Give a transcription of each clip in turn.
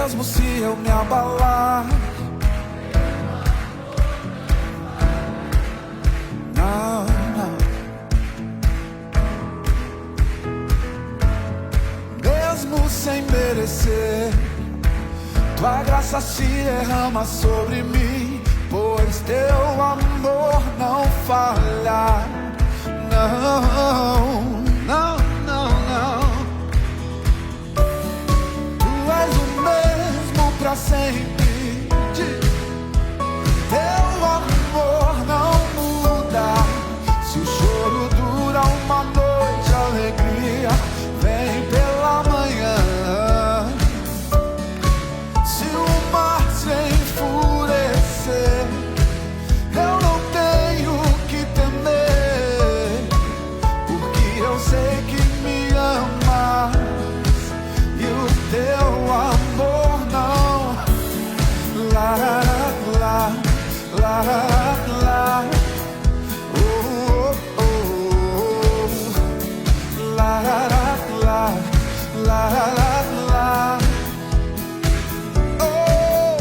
mesmo se eu me abalar. Não, não. Mesmo sem merecer, tua graça se derrama sobre mim, pois teu amor não falha. Não, não, não, não. Tu és o mesmo pra sempre. Teu amor não muda. Se o choro dura uma noite, a alegria vem pela manhã. Se o mar se enfurecer, eu não tenho que temer, porque eu sei que me amas e o teu amor não. Lá, lá, lá, lá. Oh, oh, oh. Lá, lá, lá, lá, lá. Oh,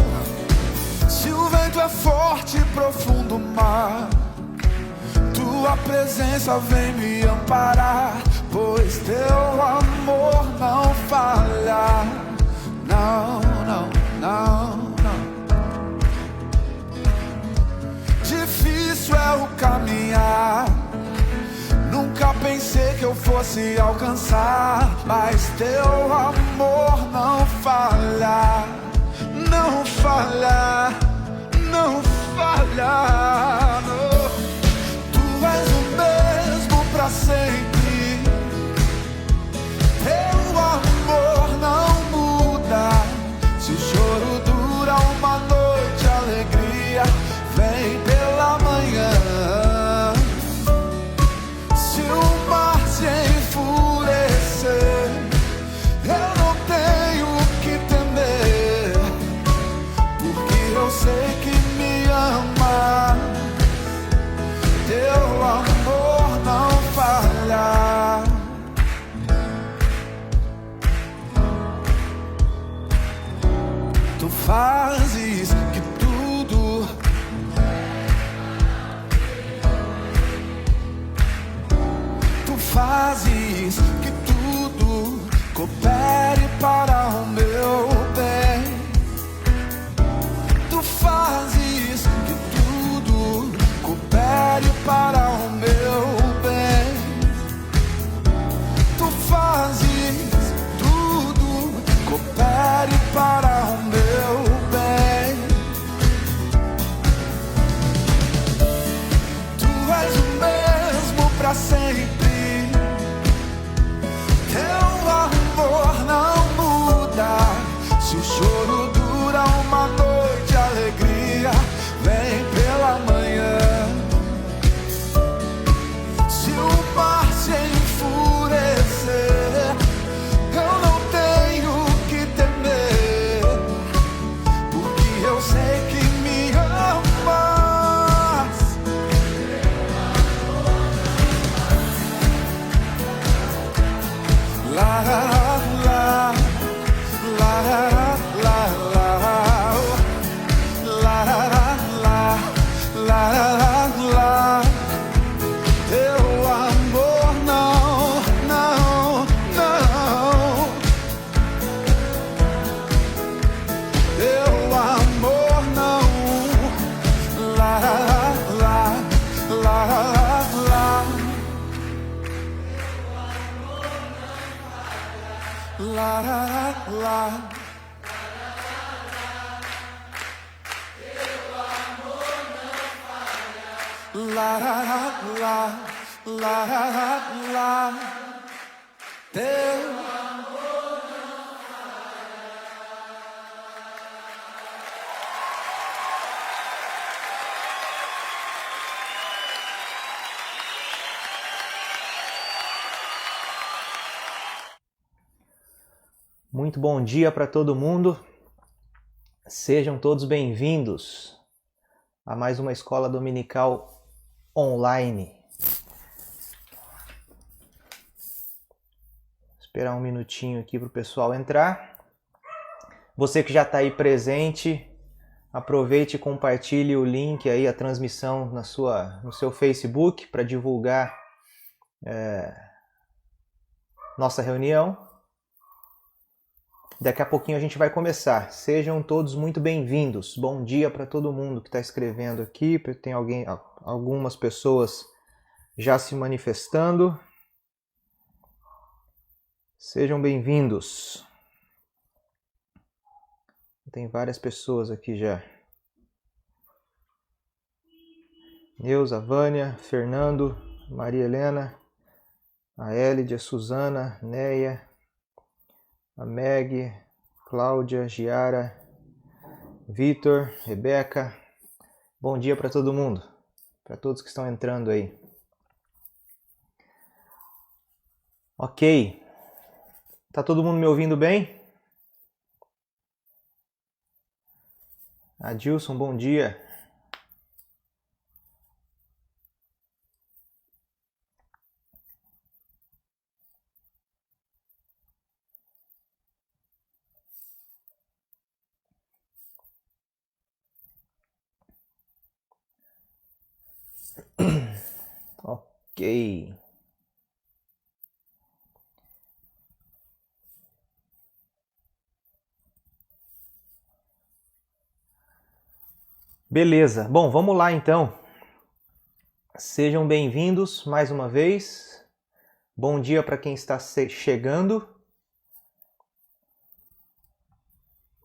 se o vento é forte e profundo o mar, tua presença vem me amparar, pois teu amor não falha. Não, não, não, não. Difícil é o caminhar, nunca pensei que eu fosse alcançar, mas teu amor não falha. Não falha, não falha. Não. Tu és o mesmo pra sempre. Teu amor não muda. Se o choro dura uma noite, a alegria vem pela manhã. Se o mar se enfurecer, eu não tenho que temer, porque eu sei que me ama. Teu amor não falha. Tu fazes que tudo fazes que tudo coopere para o meu bem. Tu fazes que tudo coopere para o meu bem. Tu fazes tudo coopere para o meu bem. Tu és o mesmo pra sempre. Teu amor não muda. Se o choro dura uma noite, a alegria vem pela manhã. Se o mar se enfurecer, eu não tenho que temer, porque eu sei que me amas. Lá, lá, lá, lá, lá, lá, lá. Teu amor não, não, não. Teu amor não. Lá, lá, lá, lá. La la la. La la la la la la. Teu amor não falha. Muito bom dia para todo mundo. Sejam todos bem-vindos a mais uma escola dominical online. Esperar um minutinho aqui para o pessoal entrar. Você que já está aí presente, aproveite e compartilhe o link aí, a transmissão no seu Facebook para divulgar nossa reunião. Daqui a pouquinho a gente vai começar. Sejam todos muito bem-vindos. Bom dia para todo mundo que está escrevendo aqui. Tem algumas pessoas já se manifestando. Sejam bem-vindos. Tem várias pessoas aqui já. Neuza, Vânia, Fernando, Maria Helena, a Elide, a Suzana, Neia, a Meg, Cláudia, Giara, Vitor, Rebeca. Bom dia para todo mundo, para todos que estão entrando aí. Ok. Tá todo mundo me ouvindo bem? Adilson, bom dia. Ok. Beleza. Bom, vamos lá então. Sejam bem-vindos mais uma vez. Bom dia para quem está chegando.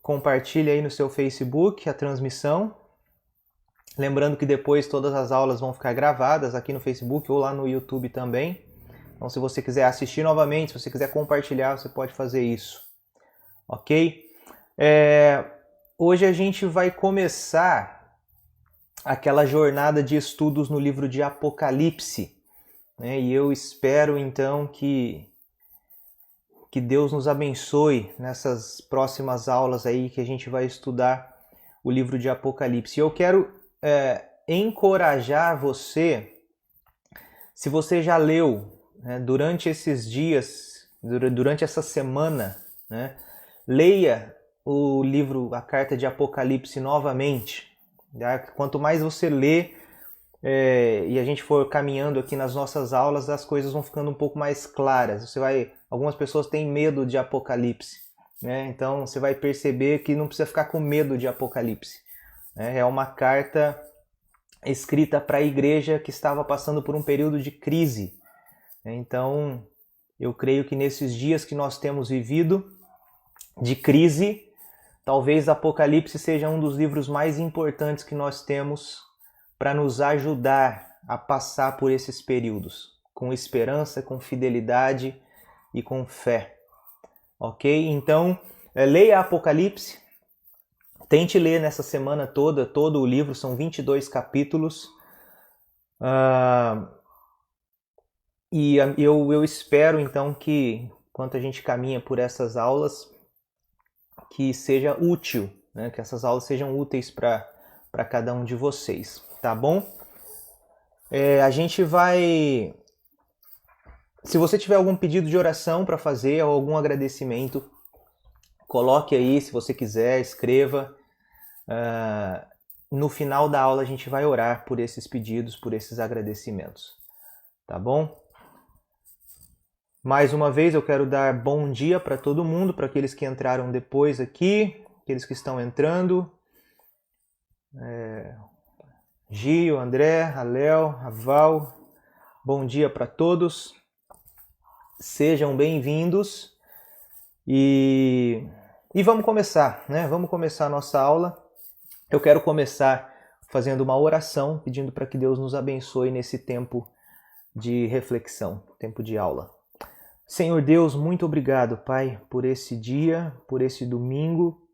Compartilhe aí no seu Facebook a transmissão. Lembrando que depois todas as aulas vão ficar gravadas aqui no Facebook ou lá no YouTube também. Então, se você quiser assistir novamente, se você quiser compartilhar, você pode fazer isso. Ok? Hoje a gente vai começar aquela jornada de estudos no livro de Apocalipse, né? E eu espero então que Deus nos abençoe nessas próximas aulas aí que a gente vai estudar o livro de Apocalipse. E eu quero encorajar você, se você já leu, né, durante esses dias, durante essa semana, né, leia o livro, a carta de Apocalipse novamente. Tá? Quanto mais você lê e a gente for caminhando aqui nas nossas aulas, as coisas vão ficando um pouco mais claras. Algumas pessoas têm medo de Apocalipse, né? Então você vai perceber que não precisa ficar com medo de Apocalipse. É uma carta escrita para a igreja que estava passando por um período de crise. Então, eu creio que nesses dias que nós temos vivido de crise, talvez Apocalipse seja um dos livros mais importantes que nós temos para nos ajudar a passar por esses períodos, com esperança, com fidelidade e com fé. Ok? Então, leia Apocalipse. Tente ler nessa semana toda, todo o livro, são 22 capítulos. E eu espero, então, que, enquanto a gente caminha por essas aulas, que seja útil, né? Que essas aulas sejam úteis para cada um de vocês, tá bom? A gente vai... Se você tiver algum pedido de oração para fazer ou algum agradecimento, coloque aí, se você quiser, escreva. No final da aula a gente vai orar por esses pedidos, por esses agradecimentos. Tá bom? Mais uma vez eu quero dar bom dia para todo mundo, para aqueles que entraram depois aqui, aqueles que estão entrando. Gio, André, a Léo, a Val. Bom dia para todos. Sejam bem-vindos. E vamos começar, né? Vamos começar a nossa aula. Eu quero começar fazendo uma oração, pedindo para que Deus nos abençoe nesse tempo de reflexão, tempo de aula. Senhor Deus, muito obrigado, Pai, por esse dia, por esse domingo.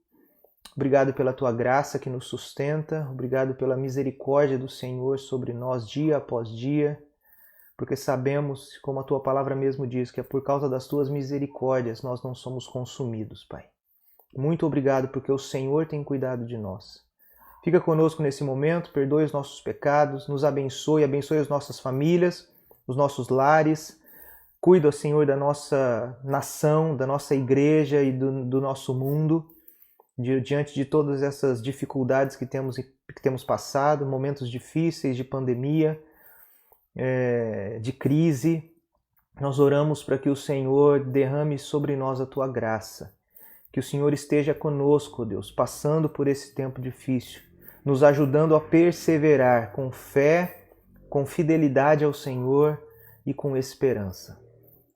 Obrigado pela Tua graça que nos sustenta. Obrigado pela misericórdia do Senhor sobre nós dia após dia. Porque sabemos, como a Tua palavra mesmo diz, que é por causa das Tuas misericórdias nós não somos consumidos, Pai. Muito obrigado porque o Senhor tem cuidado de nós. Fica conosco nesse momento, perdoe os nossos pecados, nos abençoe, abençoe as nossas famílias, os nossos lares. Cuida, Senhor, da nossa nação, da nossa igreja e do nosso mundo. diante de todas essas dificuldades que temos passado, momentos difíceis de pandemia, de crise, nós oramos para que o Senhor derrame sobre nós a Tua graça, que o Senhor esteja conosco, Deus, passando por esse tempo difícil, nos ajudando a perseverar com fé, com fidelidade ao Senhor e com esperança.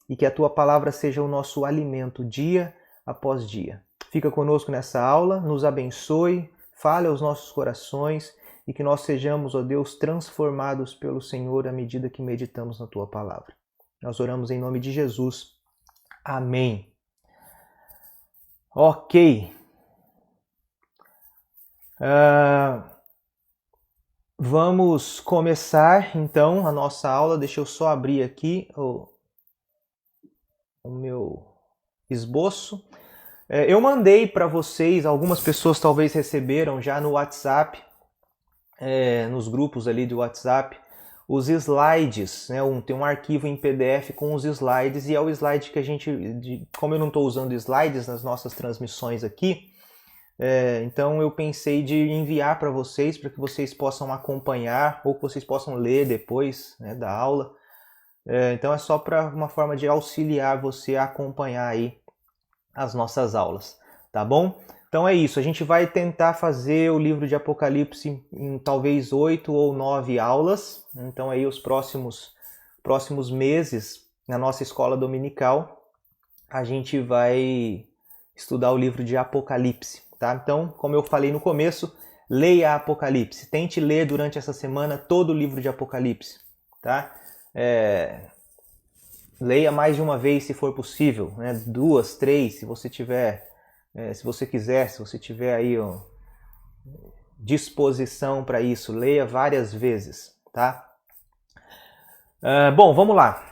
E que a Tua palavra seja o nosso alimento dia após dia. Fica conosco nessa aula, nos abençoe, fale aos nossos corações e que nós sejamos, ó Deus, transformados pelo Senhor à medida que meditamos na Tua palavra. Nós oramos em nome de Jesus. Amém. Ok. Vamos começar então a nossa aula. Deixa eu só abrir aqui o meu esboço. Eu mandei para vocês, algumas pessoas talvez receberam já no WhatsApp, nos grupos ali do WhatsApp, os slides, né? Tem um arquivo em PDF com os slides e é o slide que a gente, como eu não estou usando slides nas nossas transmissões aqui, então eu pensei de enviar para vocês, para que vocês possam acompanhar ou que vocês possam ler depois, né, da aula. Então é só para uma forma de auxiliar você a acompanhar aí as nossas aulas, tá bom? Então é isso, a gente vai tentar fazer o livro de Apocalipse em talvez 8 ou 9 aulas. Então aí os próximos meses, na nossa escola dominical, a gente vai estudar o livro de Apocalipse, tá? Então, como eu falei no começo, leia Apocalipse. Tente ler durante essa semana todo o livro de Apocalipse, tá? Leia mais de uma vez se for possível, né? 2, 3, se você tiver, se você quiser, se você tiver aí disposição para isso, leia várias vezes, tá? Bom, vamos lá.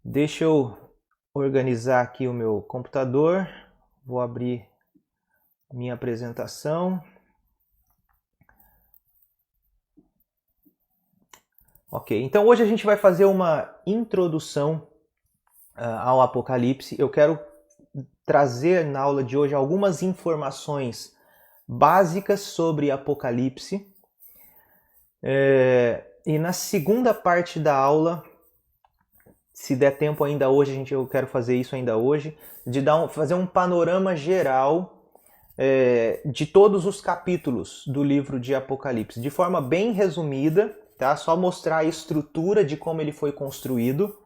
Deixa eu organizar aqui o meu computador, vou abrir minha apresentação. Ok, então hoje a gente vai fazer uma introdução ao Apocalipse. Eu quero trazer na aula de hoje algumas informações básicas sobre Apocalipse. E na segunda parte da aula, se der tempo ainda hoje, eu quero fazer isso ainda hoje, de fazer um panorama geral de todos os capítulos do livro de Apocalipse, de forma bem resumida, tá? Só mostrar a estrutura de como ele foi construído.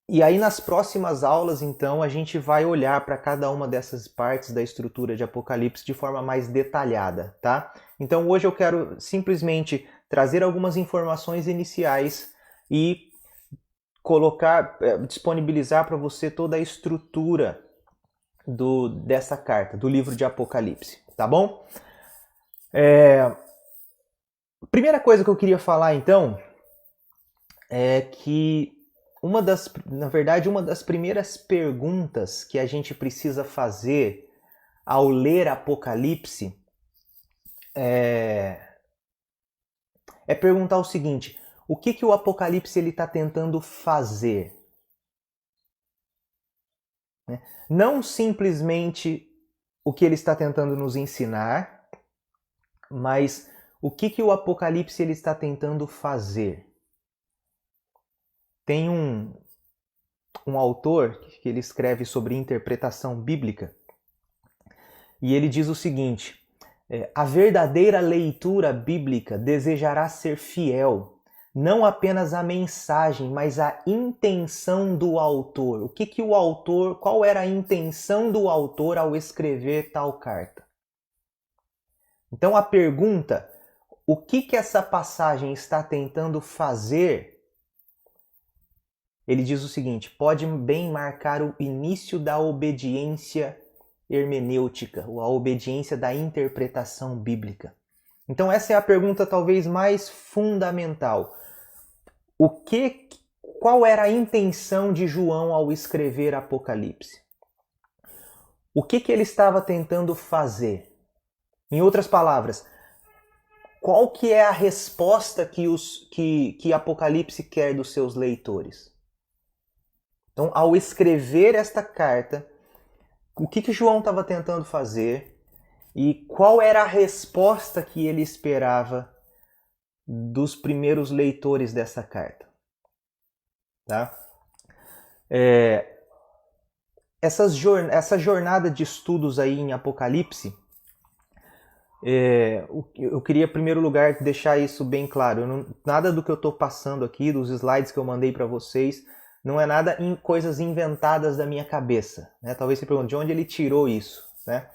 E aí nas próximas aulas, então, a gente vai olhar para cada uma dessas partes da estrutura de Apocalipse de forma mais detalhada, tá? Então hoje eu quero simplesmente trazer algumas informações iniciais e disponibilizar para você toda a estrutura dessa carta, do livro de Apocalipse, tá bom? Primeira coisa que eu queria falar, então, é que uma das primeiras perguntas que a gente precisa fazer ao ler Apocalipse é perguntar o seguinte: o que o Apocalipse está tentando fazer? Não simplesmente o que ele está tentando nos ensinar, mas o que o Apocalipse está tentando fazer? Tem um autor que ele escreve sobre interpretação bíblica e ele diz o seguinte: a verdadeira leitura bíblica desejará ser fiel, não apenas à mensagem, mas à intenção do autor. Qual era a intenção do autor ao escrever tal carta? Então a pergunta, o que essa passagem está tentando fazer? Ele diz o seguinte: pode bem marcar o início da obediência hermenêutica, ou a obediência da interpretação bíblica. Então essa é a pergunta talvez mais fundamental. Qual era a intenção de João ao escrever Apocalipse? O que ele estava tentando fazer? Em outras palavras, qual que é a resposta que Apocalipse quer dos seus leitores? Então, ao escrever esta carta, o que João estava tentando fazer e qual era a resposta que ele esperava dos primeiros leitores dessa carta. Tá? Essa jornada de estudos aí em Apocalipse, eu queria, em primeiro lugar, deixar isso bem claro. Nada do que eu estou passando aqui, dos slides que eu mandei para vocês, não é nada em coisas inventadas da minha cabeça. Né? Talvez você pergunte de onde ele tirou isso. Né?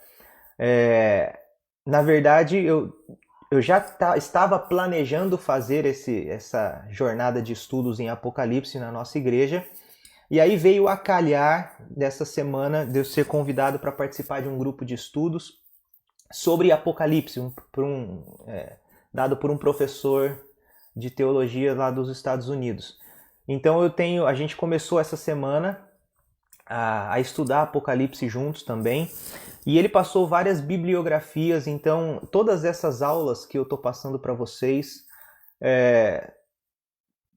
Na verdade, eu já estava planejando fazer essa jornada de estudos em Apocalipse na nossa igreja. E aí veio a calhar dessa semana de eu ser convidado para participar de um grupo de estudos sobre Apocalipse, dado por um professor de teologia lá dos Estados Unidos. Então a gente começou essa semana a estudar Apocalipse juntos também, e ele passou várias bibliografias. Então todas essas aulas que eu estou passando para vocês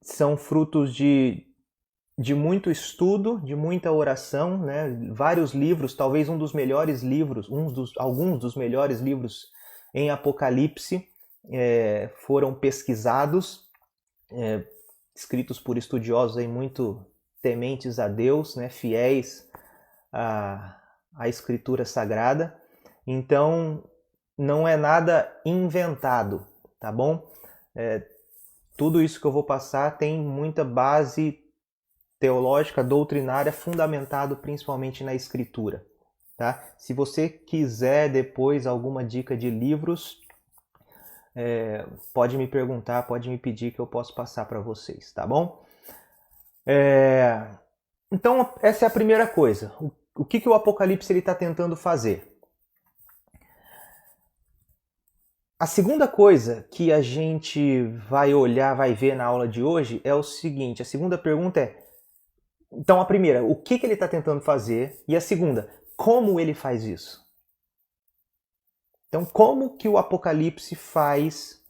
são frutos de muito estudo, de muita oração, né? Vários livros, talvez alguns dos melhores livros em Apocalipse foram pesquisados, escritos por estudiosos aí muito tementes a Deus, né? Fiéis à Escritura Sagrada. Então, não é nada inventado, tá bom? Tudo isso que eu vou passar tem muita base teológica, doutrinária, fundamentado principalmente na Escritura. Tá? Se você quiser depois alguma dica de livros, pode me perguntar, pode me pedir que eu posso passar para vocês, tá bom? Então, essa é a primeira coisa. O que o Apocalipse está tentando fazer? A segunda coisa que a gente vai ver na aula de hoje é o seguinte. A segunda pergunta é, então a primeira, o que ele está tentando fazer? E a segunda, como ele faz isso? Então, como que o Apocalipse faz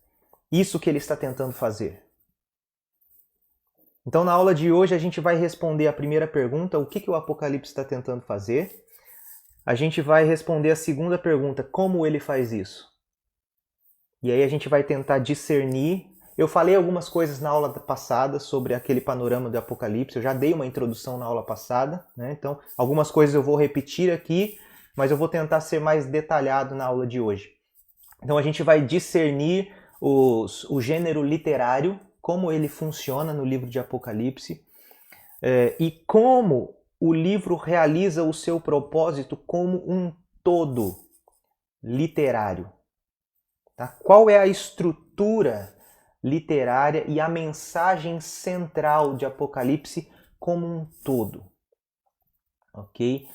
isso que ele está tentando fazer? Então, na aula de hoje, a gente vai responder a primeira pergunta, o que o Apocalipse está tentando fazer? A gente vai responder a segunda pergunta, como ele faz isso? E aí a gente vai tentar discernir. Eu falei algumas coisas na aula passada sobre aquele panorama do Apocalipse, eu já dei uma introdução na aula passada, né? Então algumas coisas eu vou repetir aqui, mas eu vou tentar ser mais detalhado na aula de hoje. Então a gente vai discernir o gênero literário, como ele funciona no livro de Apocalipse, e como o livro realiza o seu propósito como um todo literário. Tá? Qual é a estrutura literária e a mensagem central de Apocalipse como um todo? Ok?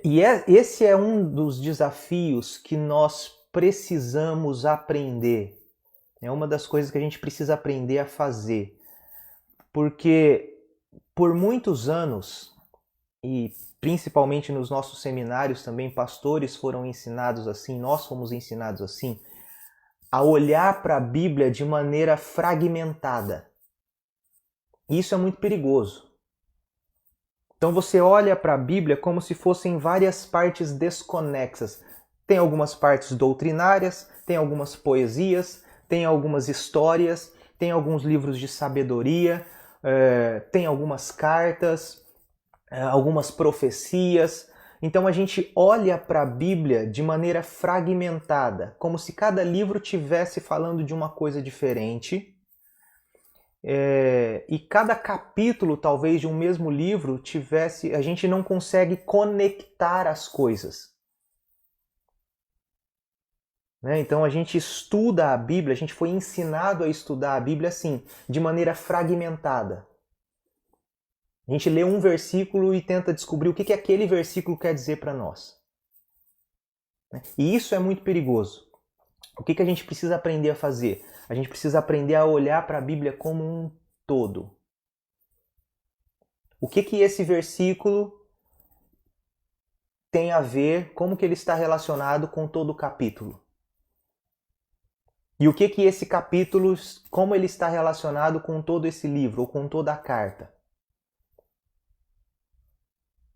E esse é um dos desafios que nós precisamos aprender. É uma das coisas que a gente precisa aprender a fazer. Porque por muitos anos, e principalmente nos nossos seminários também, pastores foram ensinados assim, nós fomos ensinados assim, a olhar para a Bíblia de maneira fragmentada. Isso é muito perigoso. Então você olha para a Bíblia como se fossem várias partes desconexas. Tem algumas partes doutrinárias, tem algumas poesias, tem algumas histórias, tem alguns livros de sabedoria, tem algumas cartas, algumas profecias. Então a gente olha para a Bíblia de maneira fragmentada, como se cada livro estivesse falando de uma coisa diferente. E cada capítulo, talvez, de um mesmo livro a gente não consegue conectar as coisas. Né? Então a gente estuda a Bíblia, a gente foi ensinado a estudar a Bíblia assim, de maneira fragmentada. A gente lê um versículo e tenta descobrir o que aquele versículo quer dizer para nós. E isso é muito perigoso. O que a gente precisa aprender a fazer? A gente precisa aprender a olhar para a Bíblia como um todo. O que esse versículo tem a ver, como que ele está relacionado com todo o capítulo? E o que esse capítulo, como ele está relacionado com todo esse livro, ou com toda a carta?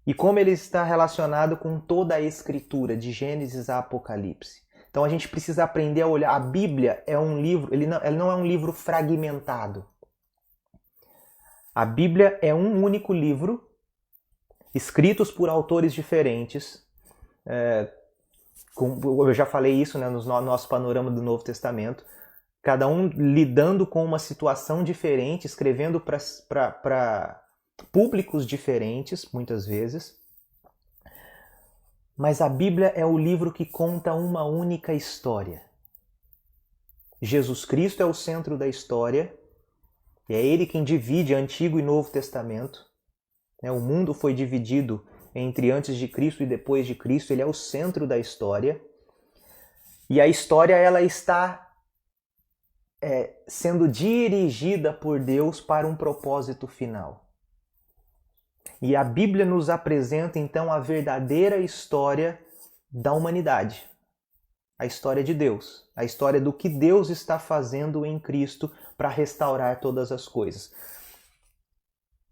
e como ele está relacionado com toda a Escritura, de Gênesis a Apocalipse. Então a gente precisa aprender a olhar. A Bíblia é um livro, ele não é um livro fragmentado. A Bíblia é um único livro, escritos por autores diferentes. Eu já falei isso, né, no nosso panorama do Novo Testamento. Cada um lidando com uma situação diferente, escrevendo para públicos diferentes, muitas vezes. Mas a Bíblia é o livro que conta uma única história. Jesus Cristo é o centro da história, e é Ele quem divide Antigo e Novo Testamento. O mundo foi dividido entre antes de Cristo e depois de Cristo, Ele é o centro da história. E a história ela está sendo dirigida por Deus para um propósito final. E a Bíblia nos apresenta, então, a verdadeira história da humanidade. A história de Deus. A história do que Deus está fazendo em Cristo para restaurar todas as coisas.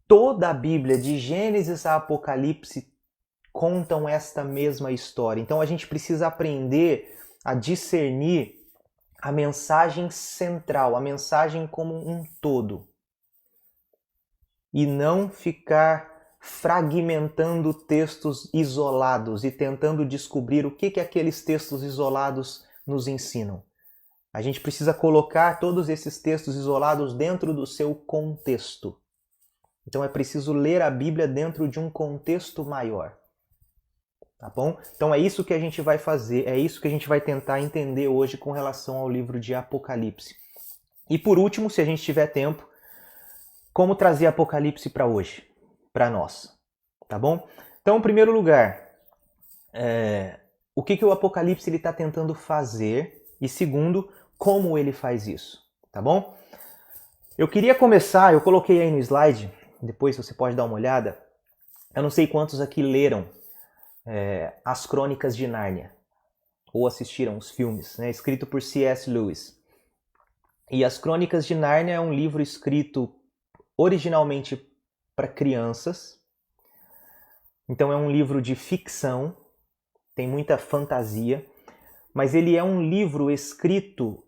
Toda a Bíblia, de Gênesis a Apocalipse, contam esta mesma história. Então a gente precisa aprender a discernir a mensagem central, a mensagem como um todo. E não ficar fragmentando textos isolados e tentando descobrir o que aqueles textos isolados nos ensinam. A gente precisa colocar todos esses textos isolados dentro do seu contexto. Então é preciso ler a Bíblia dentro de um contexto maior. Tá bom? Então é isso que a gente vai fazer, é isso que a gente vai tentar entender hoje com relação ao livro de Apocalipse. E por último, se a gente tiver tempo, como trazer Apocalipse para hoje, para nós. Tá bom? Então, em primeiro lugar, o que o Apocalipse está tentando fazer? E segundo, como ele faz isso? Tá bom? Eu queria começar, eu coloquei aí no slide, depois você pode dar uma olhada. Eu não sei quantos aqui leram As Crônicas de Nárnia, ou assistiram os filmes, né, escrito por C.S. Lewis. E As Crônicas de Nárnia é um livro escrito originalmente para crianças. Então é um livro de ficção, tem muita fantasia, mas ele é um livro escrito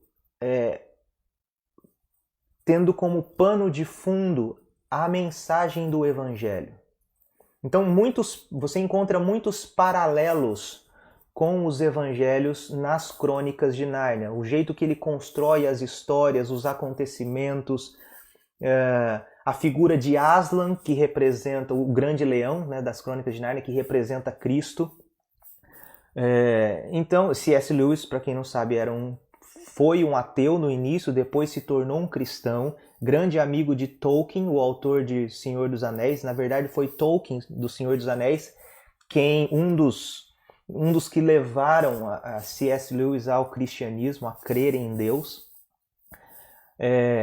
tendo como pano de fundo a mensagem do Evangelho. Então você encontra muitos paralelos com os evangelhos nas Crônicas de Nárnia. O jeito que ele constrói as histórias, os acontecimentos, a figura de Aslan, que representa o grande leão, né, das Crônicas de Nárnia, que representa Cristo. Então, C.S. Lewis, para quem não sabe, foi um ateu no início, depois se tornou um cristão, grande amigo de Tolkien, o autor de Senhor dos Anéis. Na verdade, foi Tolkien, do Senhor dos Anéis, um dos que levaram a C.S. Lewis ao cristianismo, a crer em Deus.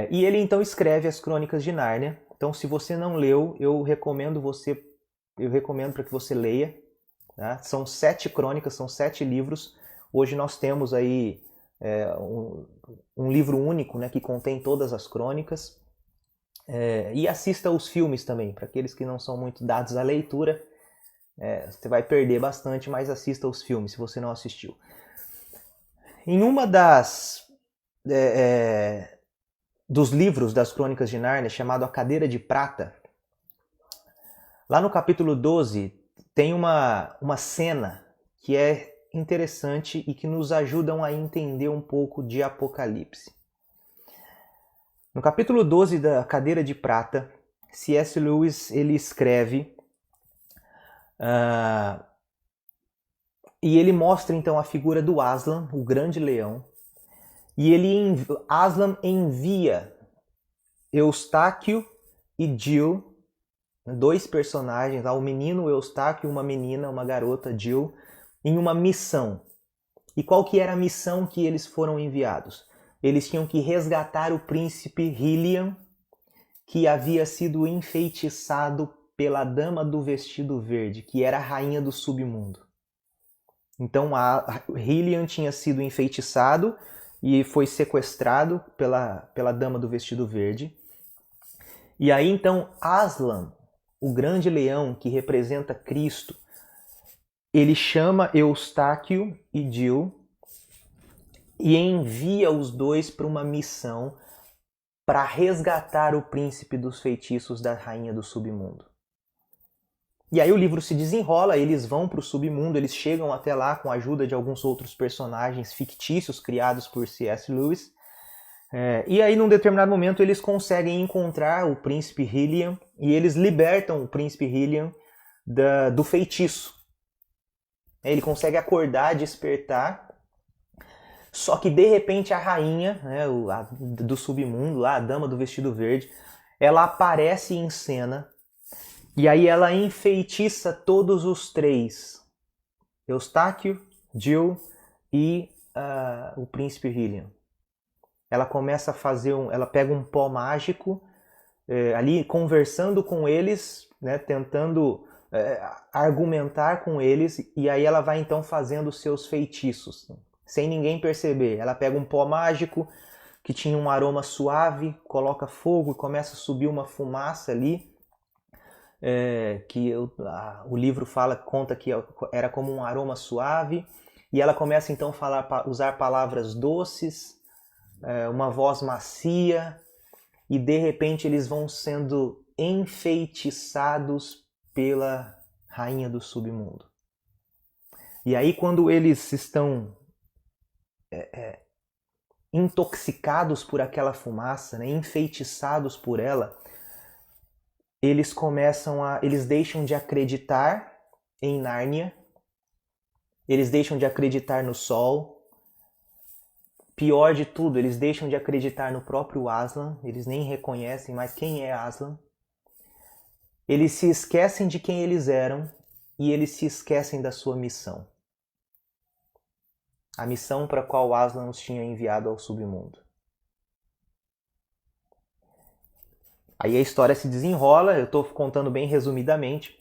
E ele então escreve as Crônicas de Nárnia. Então, se você não leu, eu recomendo para que você leia. Tá? São 7 crônicas, são 7 livros. Hoje nós temos aí um livro único, né, que contém todas as crônicas. E assista os filmes também, para aqueles que não são muito dados à leitura. Você vai perder bastante, mas assista os filmes se você não assistiu. Em uma dos livros das Crônicas de Nárnia, chamado A Cadeira de Prata, lá no capítulo 12 tem uma cena que é interessante e que nos ajudam a entender um pouco de Apocalipse. No capítulo 12 da Cadeira de Prata, C.S. Lewis ele escreve e ele mostra então a figura do Aslan, o grande leão, e Aslan envia Eustáquio e Jill, 2 personagens, o menino Eustáquio e uma menina, uma garota, Jill, em uma missão. E qual que era a missão que eles foram enviados? Eles tinham que resgatar o príncipe Hilian, que havia sido enfeitiçado pela Dama do Vestido Verde, que era a rainha do submundo. Então Hilian tinha sido enfeitiçado e foi sequestrado pela Dama do Vestido Verde. E aí então Aslan o grande leão que representa Cristo, ele chama Eustáquio e Jill e envia os dois para uma missão para resgatar o príncipe dos feitiços da rainha do submundo. E aí o livro se desenrola, eles vão para o submundo, eles chegam até lá com a ajuda de alguns outros personagens fictícios criados por C.S. Lewis. E aí num determinado momento eles conseguem encontrar o príncipe Hylian e eles libertam o príncipe Hylian do feitiço. Ele consegue acordar, despertar. Só que de repente a rainha, né, do submundo, lá, a dama do vestido verde, ela aparece em cena e aí ela enfeitiça todos os três, Eustáquio, Jill e o príncipe Hylian. Ela começa a fazer ela pega um pó mágico, ali conversando com eles, né, tentando argumentar com eles, e aí ela vai então fazendo os seus feitiços, sem ninguém perceber. Ela pega um pó mágico que tinha um aroma suave, coloca fogo e começa a subir uma fumaça ali, o livro conta que era como um aroma suave, e ela começa então a usar palavras doces, uma voz macia, e de repente eles vão sendo enfeitiçados pela rainha do submundo. E aí quando eles estão intoxicados por aquela fumaça, né, enfeitiçados por ela, eles deixam de acreditar em Nárnia, eles deixam de acreditar no sol. Pior de tudo, eles deixam de acreditar no próprio Aslan, eles nem reconhecem mais quem é Aslan. Eles se esquecem de quem eles eram e eles se esquecem da sua missão. A missão para a qual Aslan os tinha enviado ao submundo. Aí a história se desenrola, eu estou contando bem resumidamente.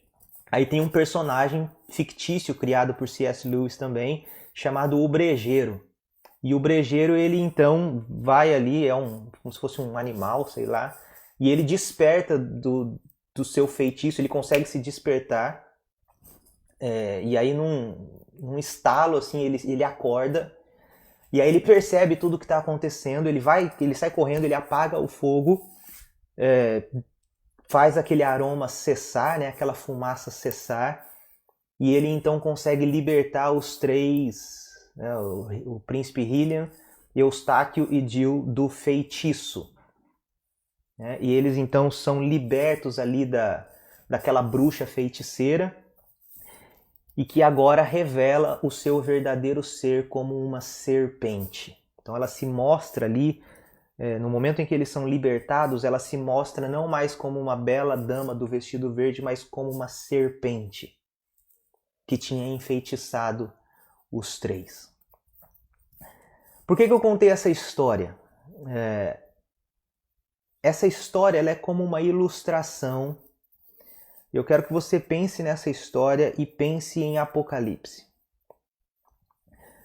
Aí tem um personagem fictício criado por C.S. Lewis também, chamado o Brejeiro. E o Brejeiro, ele então vai ali, como se fosse um animal, sei lá, e ele desperta do seu feitiço, ele consegue se despertar, e aí num estalo, assim, ele acorda, e aí ele percebe tudo o que está acontecendo, ele sai correndo, ele apaga o fogo, faz aquele aroma cessar, né, aquela fumaça cessar, e ele então consegue libertar os três, né, o príncipe Hylian, Eustáquio e Jill do feitiço. Né, e eles então são libertos ali daquela bruxa feiticeira, e que agora revela o seu verdadeiro ser como uma serpente. Então ela se mostra ali, no momento em que eles são libertados, ela se mostra não mais como uma bela dama do vestido verde, mas como uma serpente que tinha enfeitiçado os três. Por que eu contei essa história? Essa história ela é como uma ilustração. Eu quero que você pense nessa história e pense em Apocalipse.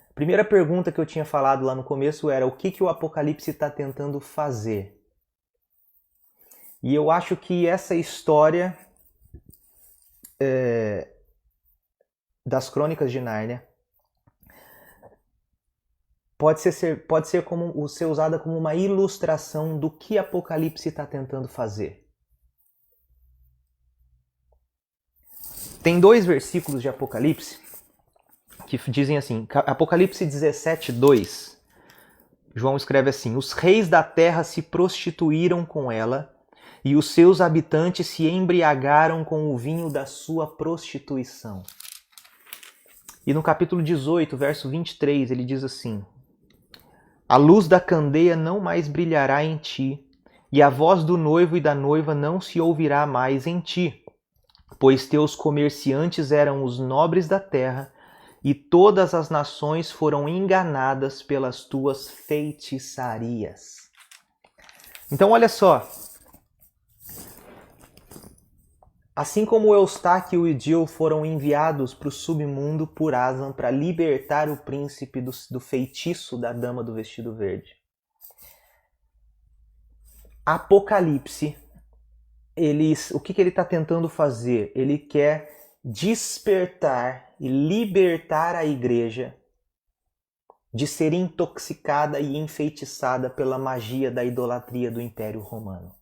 A primeira pergunta que eu tinha falado lá no começo era o que o Apocalipse está tentando fazer? E eu acho que essa história das Crônicas de Nárnia pode ser usada como uma ilustração do que Apocalipse está tentando fazer. Tem 2 versículos de Apocalipse que dizem assim, Apocalipse 17:2, João escreve assim: os reis da terra se prostituíram com ela e os seus habitantes se embriagaram com o vinho da sua prostituição. E no capítulo 18, verso 23, ele diz assim: a luz da candeia não mais brilhará em ti, e a voz do noivo e da noiva não se ouvirá mais em ti, pois teus comerciantes eram os nobres da terra, e todas as nações foram enganadas pelas tuas feitiçarias. Então olha só, assim como Eustáquio e Jill foram enviados para o submundo por Aslan para libertar o príncipe do feitiço da dama do vestido verde, Apocalipse o que ele está tentando fazer? Ele quer despertar e libertar a igreja de ser intoxicada e enfeitiçada pela magia da idolatria do Império Romano.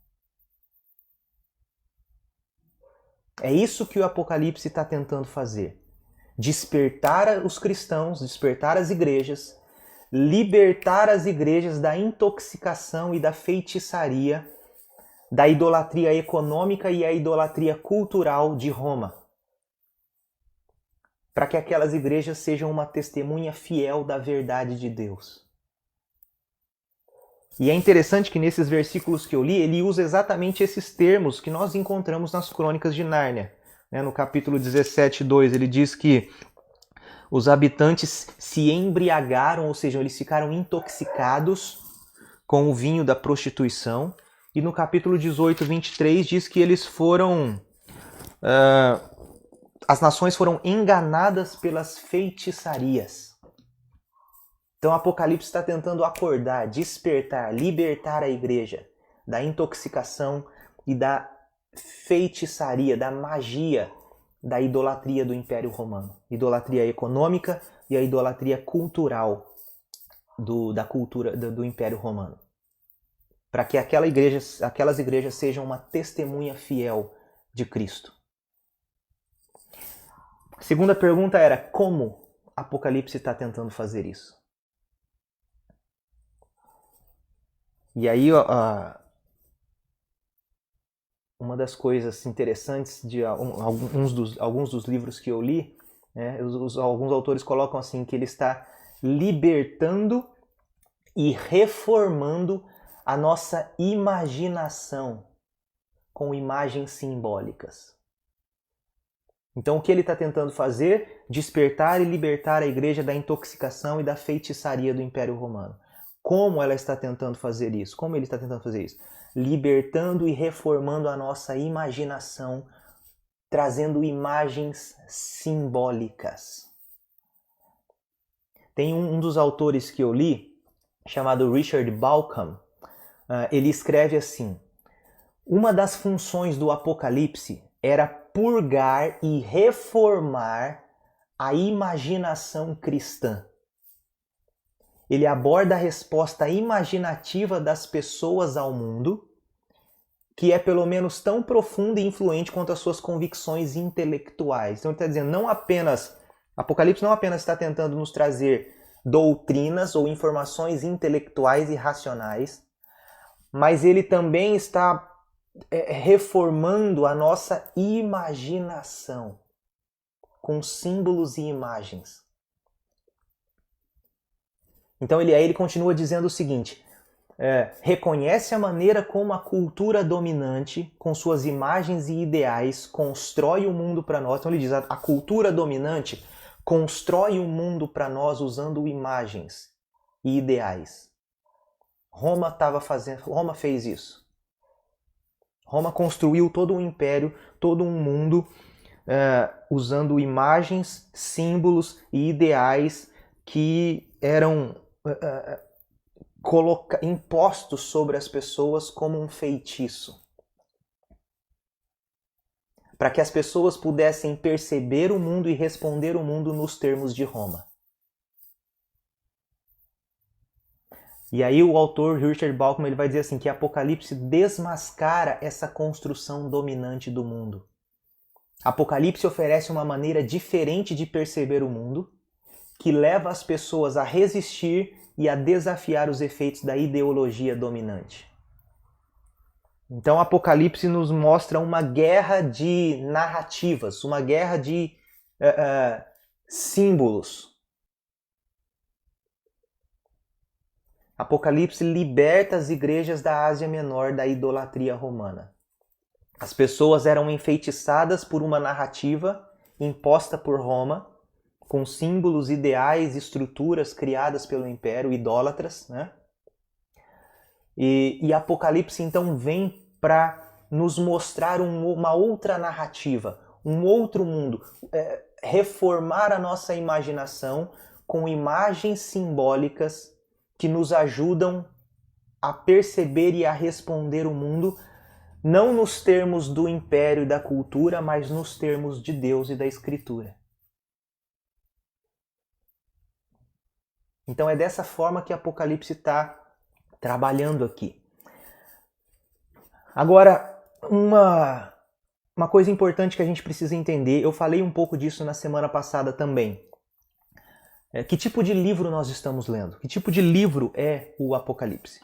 É isso que o Apocalipse está tentando fazer. Despertar os cristãos, despertar as igrejas, libertar as igrejas da intoxicação e da feitiçaria, da idolatria econômica e a idolatria cultural de Roma. Para que aquelas igrejas sejam uma testemunha fiel da verdade de Deus. E é interessante que nesses versículos que eu li, ele usa exatamente esses termos que nós encontramos nas Crônicas de Nárnia. No capítulo 17:2, ele diz que os habitantes se embriagaram, ou seja, eles ficaram intoxicados com o vinho da prostituição. E no capítulo 18:23 diz que eles foram... as nações foram enganadas pelas feitiçarias. Então o Apocalipse está tentando acordar, despertar, libertar a igreja da intoxicação e da feitiçaria, da magia, da idolatria do Império Romano. Idolatria econômica e a idolatria cultural da cultura do Império Romano. Para que aquelas igrejas sejam uma testemunha fiel de Cristo. A segunda pergunta era: como Apocalipse está tentando fazer isso? E aí, uma das coisas interessantes de alguns dos livros que eu li, alguns autores colocam assim, que ele está libertando e reformando a nossa imaginação com imagens simbólicas. Então o que ele está tentando fazer? Despertar e libertar a igreja da intoxicação e da feitiçaria do Império Romano. Como ela está tentando fazer isso? Como ele está tentando fazer isso? Libertando e reformando a nossa imaginação, trazendo imagens simbólicas. Tem um dos autores que eu li, chamado Richard Bauckham, ele escreve assim: uma das funções do Apocalipse era purgar e reformar a imaginação cristã. Ele aborda a resposta imaginativa das pessoas ao mundo, que é pelo menos tão profunda e influente quanto as suas convicções intelectuais. Então ele está dizendo, Apocalipse não apenas está tentando nos trazer doutrinas ou informações intelectuais e racionais, mas ele também está reformando a nossa imaginação com símbolos e imagens. Então ele continua dizendo o seguinte: reconhece a maneira como a cultura dominante, com suas imagens e ideais, constrói o mundo para nós. Então ele diz, a cultura dominante constrói o mundo para nós usando imagens e ideais. Roma fez isso. Roma construiu todo um império, todo um mundo, usando imagens, símbolos e ideais que eram impostos sobre as pessoas como um feitiço. Para que as pessoas pudessem perceber o mundo e responder o mundo nos termos de Roma. E aí o autor Richard Bauckham ele vai dizer assim, que Apocalipse desmascara essa construção dominante do mundo. Apocalipse oferece uma maneira diferente de perceber o mundo, que leva as pessoas a resistir e a desafiar os efeitos da ideologia dominante. Então Apocalipse nos mostra uma guerra de narrativas, uma guerra de símbolos. Apocalipse liberta as igrejas da Ásia Menor da idolatria romana. As pessoas eram enfeitiçadas por uma narrativa imposta por Roma, com símbolos, ideais, estruturas criadas pelo Império, idólatras, né? E Apocalipse então vem para nos mostrar uma outra narrativa, um outro mundo, reformar a nossa imaginação com imagens simbólicas que nos ajudam a perceber e a responder o mundo não nos termos do império e da cultura, mas nos termos de Deus e da Escritura. Então é dessa forma que Apocalipse está trabalhando aqui. Agora, uma coisa importante que a gente precisa entender, eu falei um pouco disso na semana passada também. Que tipo de livro nós estamos lendo? Que tipo de livro é o Apocalipse?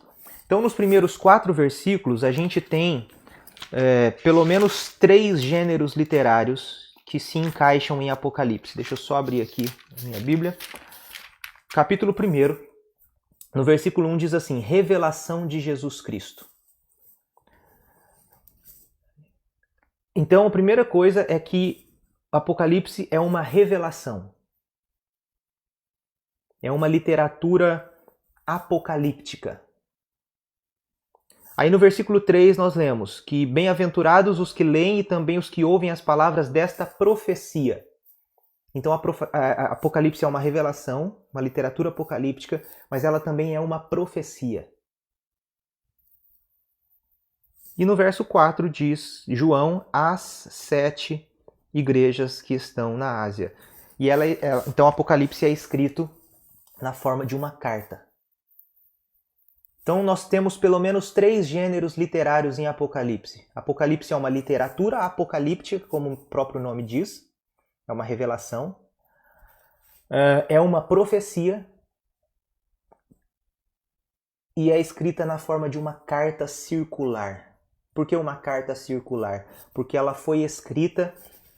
Então, nos primeiros 4 versículos, a gente tem pelo menos 3 gêneros literários que se encaixam em Apocalipse. Deixa eu só abrir aqui a minha Bíblia. Capítulo 1, no versículo 1 diz assim: Revelação de Jesus Cristo. Então, a primeira coisa é que Apocalipse é uma revelação. É uma literatura apocalíptica. Aí no versículo 3 nós lemos que bem-aventurados os que leem e também os que ouvem as palavras desta profecia. Então a Apocalipse é uma revelação, uma literatura apocalíptica, mas ela também é uma profecia. E no verso 4 diz João às 7 igrejas que estão na Ásia. E então Apocalipse é escrito na forma de uma carta. Então nós temos pelo menos 3 gêneros literários em Apocalipse. Apocalipse é uma literatura apocalíptica, como o próprio nome diz. É uma revelação. É uma profecia. E é escrita na forma de uma carta circular. Por que uma carta circular? Porque ela foi escrita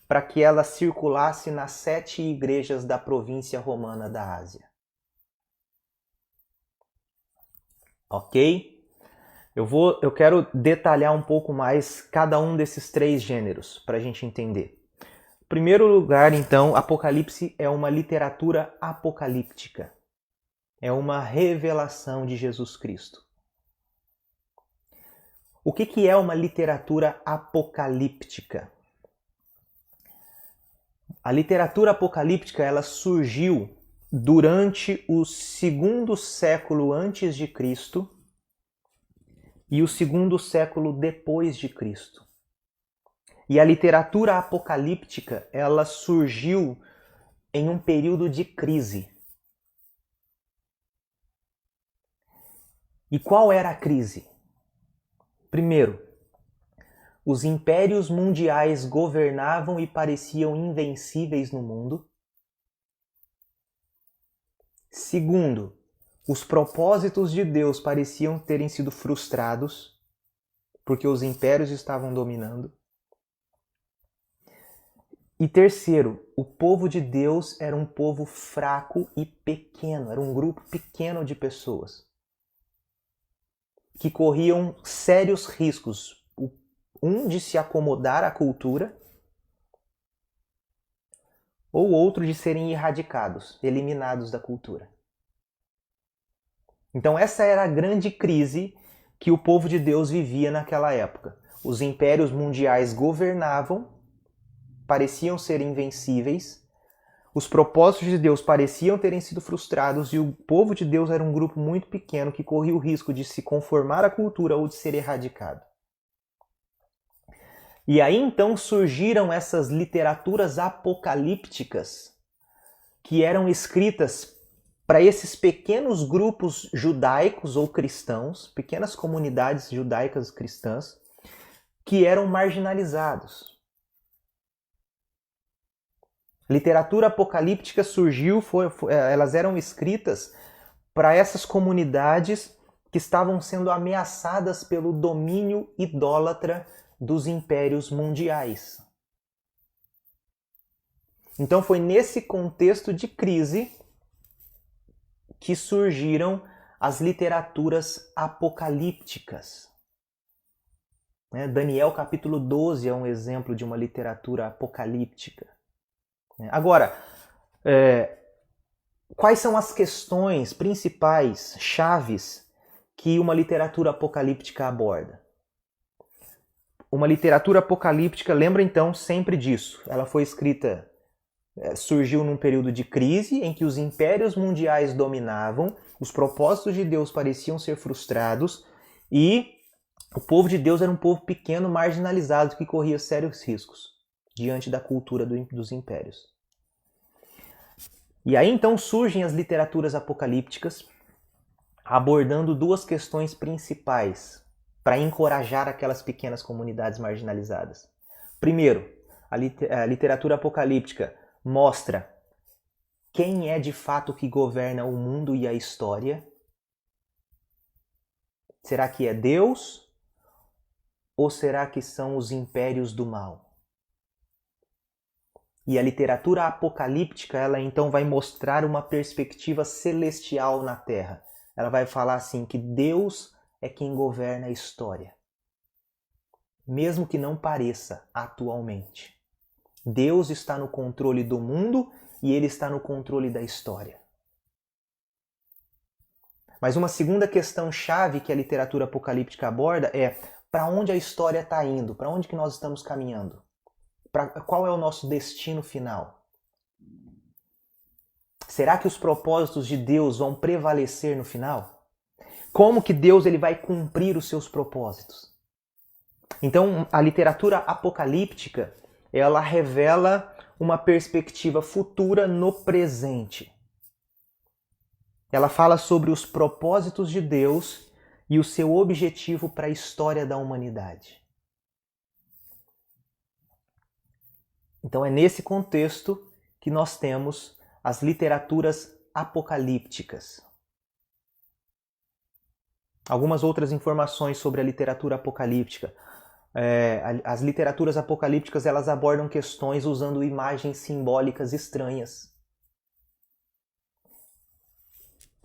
para que ela circulasse nas 7 igrejas da província romana da Ásia. Ok? Eu quero detalhar um pouco mais cada um desses 3 gêneros para a gente entender. Em primeiro lugar, então, Apocalipse é uma literatura apocalíptica. É uma revelação de Jesus Cristo. O que é uma literatura apocalíptica? A literatura apocalíptica ela surgiu durante o 2º século antes de Cristo e o 2º século depois de Cristo. E a literatura apocalíptica, ela surgiu em um período de crise. E qual era a crise? Primeiro, os impérios mundiais governavam e pareciam invencíveis no mundo. Segundo, os propósitos de Deus pareciam terem sido frustrados, porque os impérios estavam dominando. E terceiro, o povo de Deus era um povo fraco e pequeno, era um grupo pequeno de pessoas que corriam sérios riscos, um de se acomodar à cultura, ou outro de serem erradicados, eliminados da cultura. Então essa era a grande crise que o povo de Deus vivia naquela época. Os impérios mundiais governavam, pareciam ser invencíveis, os propósitos de Deus pareciam terem sido frustrados e o povo de Deus era um grupo muito pequeno que corria o risco de se conformar à cultura ou de ser erradicado. E aí então surgiram essas literaturas apocalípticas que eram escritas para esses pequenos grupos judaicos ou cristãos, pequenas comunidades judaicas cristãs, que eram marginalizados. Literatura apocalíptica surgiu, elas eram escritas para essas comunidades que estavam sendo ameaçadas pelo domínio idólatra dos impérios mundiais. Então foi nesse contexto de crise que surgiram as literaturas apocalípticas. Daniel capítulo 12 é um exemplo de uma literatura apocalíptica. Agora, quais são as questões principais, chaves, que uma literatura apocalíptica aborda? Uma literatura apocalíptica, lembra então sempre disso, ela foi escrita, surgiu num período de crise em que os impérios mundiais dominavam, os propósitos de Deus pareciam ser frustrados e O povo de Deus era um povo pequeno, marginalizado, que corria sérios riscos diante da cultura dos impérios. E aí então surgem as literaturas apocalípticas, abordando duas questões principais para encorajar aquelas pequenas comunidades marginalizadas. Primeiro, a literatura apocalíptica mostra quem é de fato que governa o mundo e a história. Será que é Deus? Ou será que são os impérios do mal? E a literatura apocalíptica, ela então vai mostrar uma perspectiva celestial na Terra. Ela vai falar assim, que Deus é quem governa a história. Mesmo que não pareça atualmente. Deus está no controle do mundo e Ele está no controle da história. Mas uma segunda questão chave que a literatura apocalíptica aborda é para onde a história está indo, para onde que nós estamos caminhando, qual é o nosso destino final. Será que os propósitos de Deus vão prevalecer no final? Como que Deus ele vai cumprir os seus propósitos? Então, a literatura apocalíptica, ela revela uma perspectiva futura no presente. Ela fala sobre os propósitos de Deus e o seu objetivo para a história da humanidade. Então é nesse contexto que nós temos as literaturas apocalípticas. Algumas outras informações sobre a literatura apocalíptica. As literaturas apocalípticas elas abordam questões usando imagens simbólicas estranhas.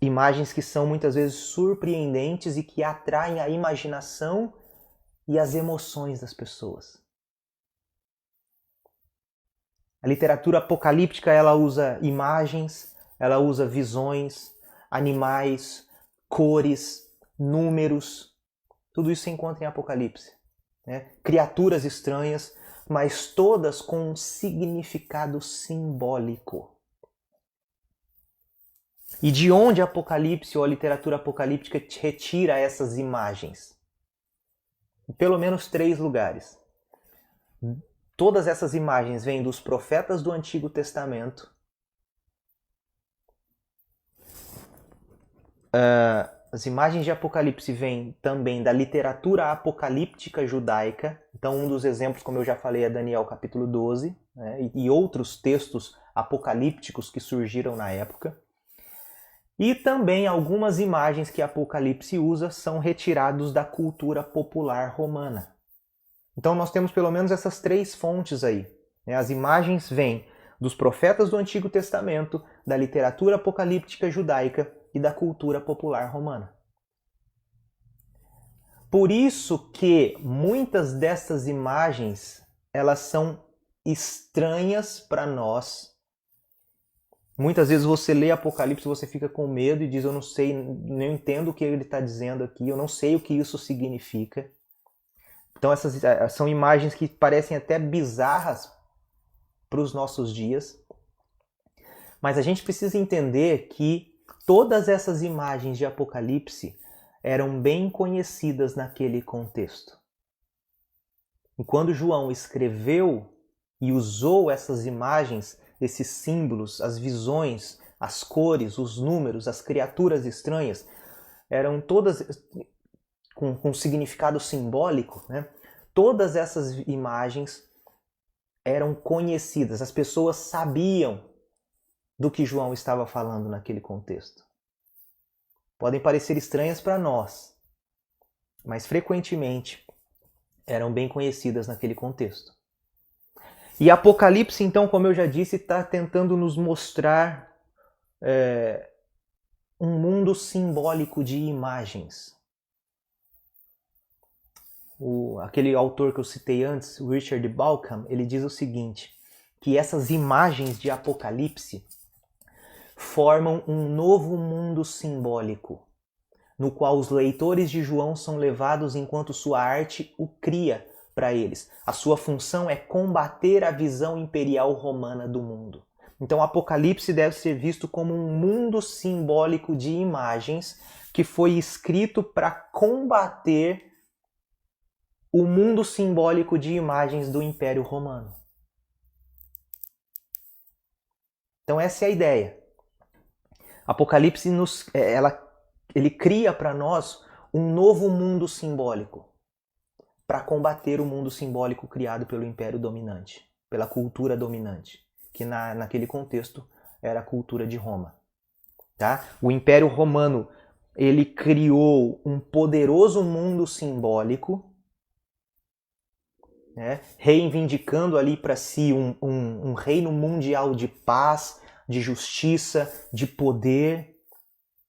Imagens que são muitas vezes surpreendentes e que atraem a imaginação e as emoções das pessoas. A literatura apocalíptica ela usa imagens, ela usa visões, animais, cores, números. Tudo isso se encontra em Apocalipse. Né? Criaturas estranhas, mas todas com um significado simbólico. E de onde Apocalipse ou a literatura apocalíptica retira essas imagens? Em pelo menos 3 lugares. Todas essas imagens vêm dos profetas do Antigo Testamento. As imagens de Apocalipse vêm também da literatura apocalíptica judaica. Então, um dos exemplos, como eu já falei, é Daniel capítulo 12, né? E outros textos apocalípticos que surgiram na época. E também algumas imagens que Apocalipse usa são retirados da cultura popular romana. Então nós temos pelo menos essas 3 fontes aí. As imagens vêm dos profetas do Antigo Testamento, da literatura apocalíptica judaica e da cultura popular romana. Por isso que muitas dessas imagens elas são estranhas para nós. Muitas vezes você lê Apocalipse e você fica com medo e diz, eu não sei, não entendo o que ele está dizendo aqui, eu não sei o que isso significa. Então essas são imagens que parecem até bizarras para os nossos dias. Mas a gente precisa entender que todas essas imagens de Apocalipse eram bem conhecidas naquele contexto. E quando João escreveu e usou essas imagens, esses símbolos, as visões, as cores, os números, as criaturas estranhas, eram todas com significado simbólico, né? Todas essas imagens eram conhecidas, as pessoas sabiam do que João estava falando naquele contexto. Podem parecer estranhas para nós, mas frequentemente eram bem conhecidas naquele contexto. E Apocalipse, então, como eu já disse, está tentando nos mostrar um mundo simbólico de imagens. Aquele autor que eu citei antes, o Richard Bauckham, ele diz o seguinte, que essas imagens de Apocalipse formam um novo mundo simbólico, no qual os leitores de João são levados enquanto sua arte o cria para eles. A sua função é combater a visão imperial romana do mundo. Então, Apocalipse deve ser visto como um mundo simbólico de imagens que foi escrito para combater o mundo simbólico de imagens do Império Romano. Então essa é a ideia. Apocalipse ele cria para nós um novo mundo simbólico para combater o mundo simbólico criado pelo Império dominante, pela cultura dominante, que naquele contexto era a cultura de Roma. Tá? O Império Romano ele criou um poderoso mundo simbólico, né, reivindicando ali para si um reino mundial de paz, de justiça, de poder.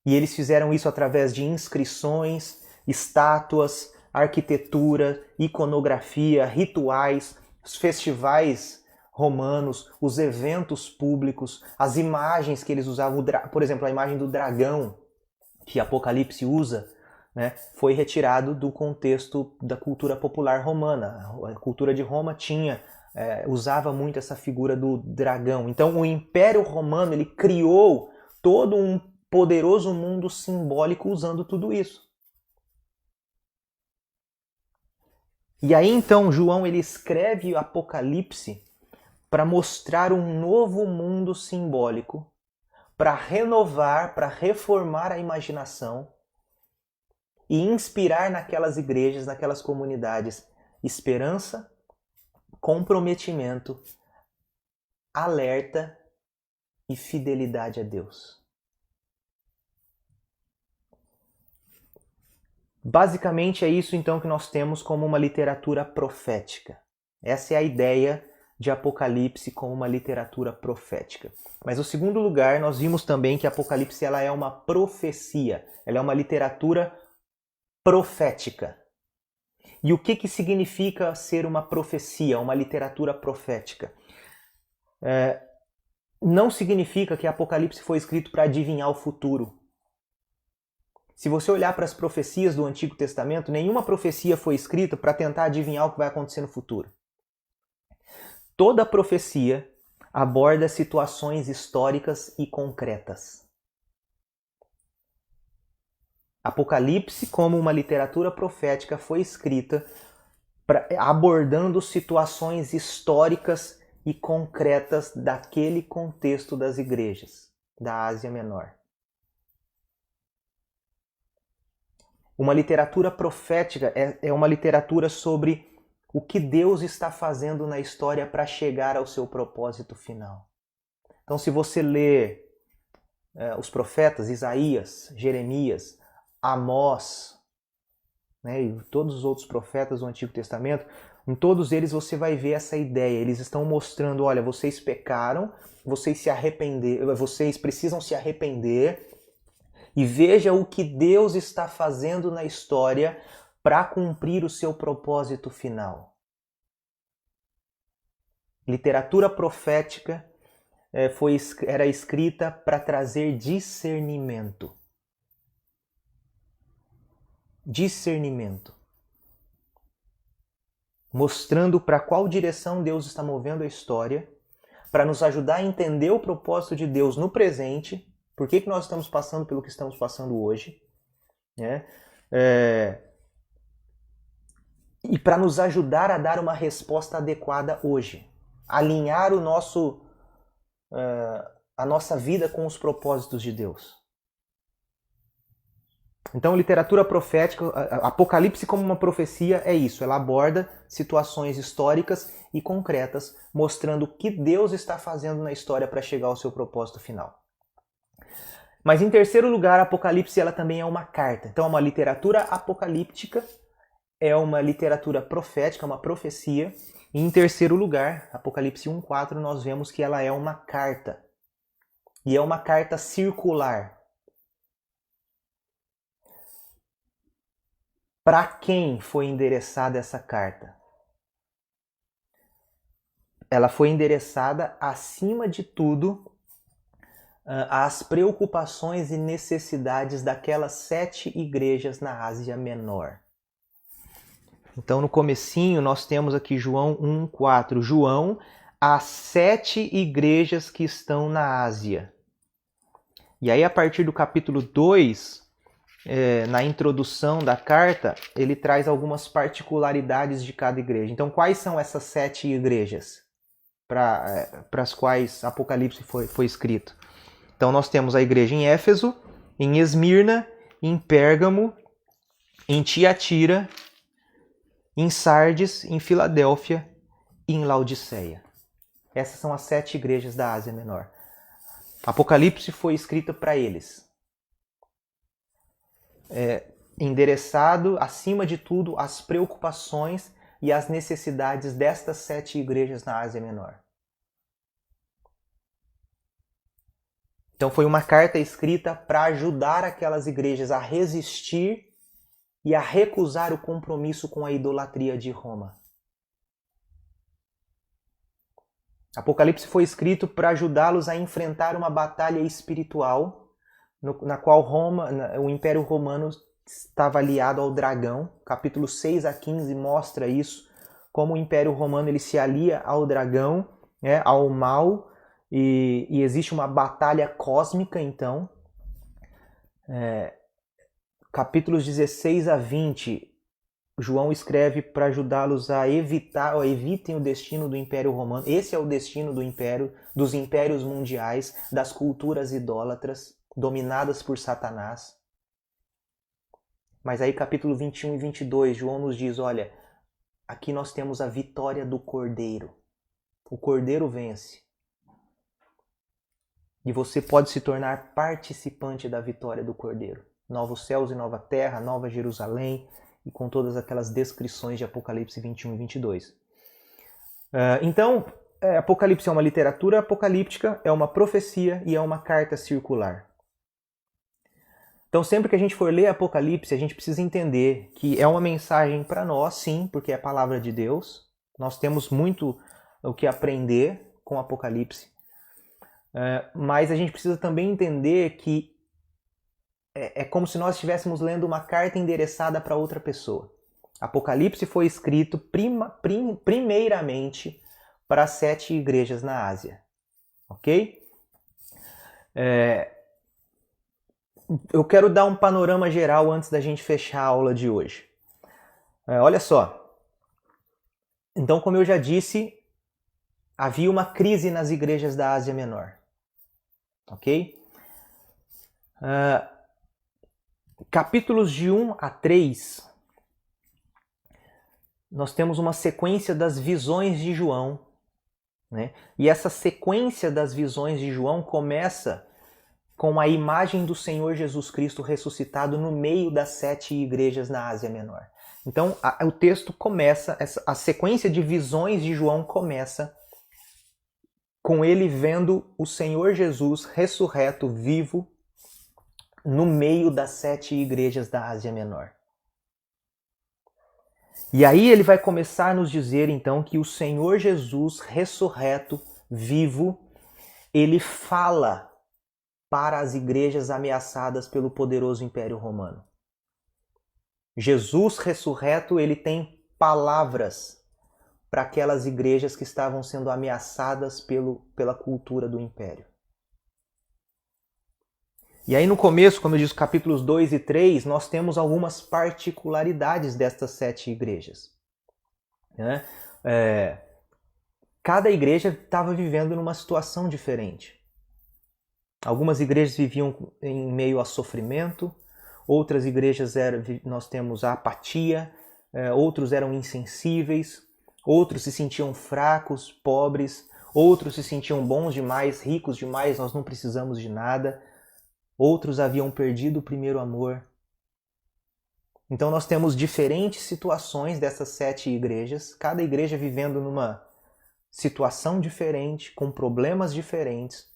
E eles fizeram isso através de inscrições, estátuas, arquitetura, iconografia, rituais, os festivais romanos, os eventos públicos, as imagens que eles usavam. Por exemplo, a imagem do dragão que Apocalipse usa, né, foi retirado do contexto da cultura popular romana. A cultura de Roma usava muito essa figura do dragão. Então o Império Romano ele criou todo um poderoso mundo simbólico usando tudo isso. E aí então João ele escreve o Apocalipse para mostrar um novo mundo simbólico, para renovar, para reformar a imaginação e inspirar naquelas igrejas, naquelas comunidades, esperança, comprometimento, alerta e fidelidade a Deus. Basicamente é isso então que nós temos como uma literatura profética. Essa é a ideia de Apocalipse como uma literatura profética. Mas no segundo lugar, nós vimos também que Apocalipse ela é uma profecia, ela é uma literatura profética. E o que significa ser uma profecia, uma literatura profética? Não significa que Apocalipse foi escrito para adivinhar o futuro. Se você olhar para as profecias do Antigo Testamento, nenhuma profecia foi escrita para tentar adivinhar o que vai acontecer no futuro. Toda profecia aborda situações históricas e concretas. Apocalipse, como uma literatura profética, foi escrita abordando situações históricas e concretas daquele contexto das igrejas da Ásia Menor. Uma literatura profética é uma literatura sobre o que Deus está fazendo na história para chegar ao seu propósito final. Então, se você lê os profetas Isaías, Jeremias, Amós, né, e todos os outros profetas do Antigo Testamento, em todos eles você vai ver essa ideia. Eles estão mostrando, olha, vocês pecaram, vocês precisam se arrepender e veja o que Deus está fazendo na história para cumprir o seu propósito final. Literatura profética era escrita para trazer discernimento. Discernimento. Mostrando para qual direção Deus está movendo a história, para nos ajudar a entender o propósito de Deus no presente, por que nós estamos passando pelo que estamos passando hoje, né? E para nos ajudar a dar uma resposta adequada hoje. Alinhar a nossa vida com os propósitos de Deus. Então, literatura profética, Apocalipse como uma profecia é isso. Ela aborda situações históricas e concretas, mostrando o que Deus está fazendo na história para chegar ao seu propósito final. Mas em terceiro lugar, Apocalipse ela também é uma carta. Então, é uma literatura apocalíptica, é uma literatura profética, uma profecia. E em terceiro lugar, Apocalipse 1:4, nós vemos que ela é uma carta. E é uma carta circular. Para quem foi endereçada essa carta? Ela foi endereçada, acima de tudo, às preocupações e necessidades daquelas 7 igrejas na Ásia Menor. Então, no comecinho, nós temos aqui João 1:4. João, às 7 igrejas que estão na Ásia. E aí, a partir do capítulo 2, na introdução da carta, ele traz algumas particularidades de cada igreja. Então, quais são essas 7 igrejas para as quais Apocalipse foi escrito? Então, nós temos a igreja em Éfeso, em Esmirna, em Pérgamo, em Tiatira, em Sardes, em Filadélfia e em Laodiceia. Essas são as 7 igrejas da Ásia Menor. Apocalipse foi escrito para eles. Endereçado, acima de tudo, às preocupações e às necessidades destas 7 igrejas na Ásia Menor. Então foi uma carta escrita para ajudar aquelas igrejas a resistir e a recusar o compromisso com a idolatria de Roma. Apocalipse foi escrito para ajudá-los a enfrentar uma batalha espiritual na qual o Império Romano estava aliado ao dragão. Capítulo 6 a 15 mostra isso, como o Império Romano ele se alia ao dragão, ao mal, e existe uma batalha cósmica, então. Capítulos 16 a 20, João escreve para ajudá-los a evitem o destino do Império Romano. Esse é o destino dos impérios mundiais, das culturas idólatras, dominadas por Satanás. Mas aí capítulo 21 e 22, João nos diz, olha, aqui nós temos a vitória do Cordeiro. O Cordeiro vence. E você pode se tornar participante da vitória do Cordeiro. Novos céus e nova terra, nova Jerusalém, e com todas aquelas descrições de Apocalipse 21 e 22. Então, Apocalipse é uma literatura apocalíptica, é uma profecia e é uma carta circular. Então, sempre que a gente for ler Apocalipse, a gente precisa entender que é uma mensagem para nós, sim, porque é a palavra de Deus. Nós temos muito o que aprender com Apocalipse. Mas a gente precisa também entender que é como se nós estivéssemos lendo uma carta endereçada para outra pessoa. Apocalipse foi escrito primeiramente para as 7 igrejas na Ásia. Ok? Eu quero dar um panorama geral antes da gente fechar a aula de hoje. Olha só. Então, como eu já disse, havia uma crise nas igrejas da Ásia Menor. Ok? Capítulos de 1 a 3, nós temos uma sequência das visões de João, né? E essa sequência das visões de João começa com a imagem do Senhor Jesus Cristo ressuscitado no meio das 7 igrejas na Ásia Menor. Então, o texto começa, a sequência de visões de João começa com ele vendo o Senhor Jesus ressurreto, vivo, no meio das 7 igrejas da Ásia Menor. E aí ele vai começar a nos dizer, então, que o Senhor Jesus ressurreto, vivo, ele fala para as igrejas ameaçadas pelo poderoso Império Romano. Jesus ressurreto, ele tem palavras para aquelas igrejas que estavam sendo ameaçadas pela cultura do Império. E aí no começo, como eu disse, capítulos 2 e 3, nós temos algumas particularidades destas 7 igrejas. Cada igreja estava vivendo numa situação diferente. Algumas igrejas viviam em meio a sofrimento, outras igrejas nós temos a apatia, outros eram insensíveis, outros se sentiam fracos, pobres, outros se sentiam bons demais, ricos demais, nós não precisamos de nada. Outros haviam perdido o primeiro amor. Então nós temos diferentes situações dessas 7 igrejas, cada igreja vivendo numa situação diferente, com problemas diferentes,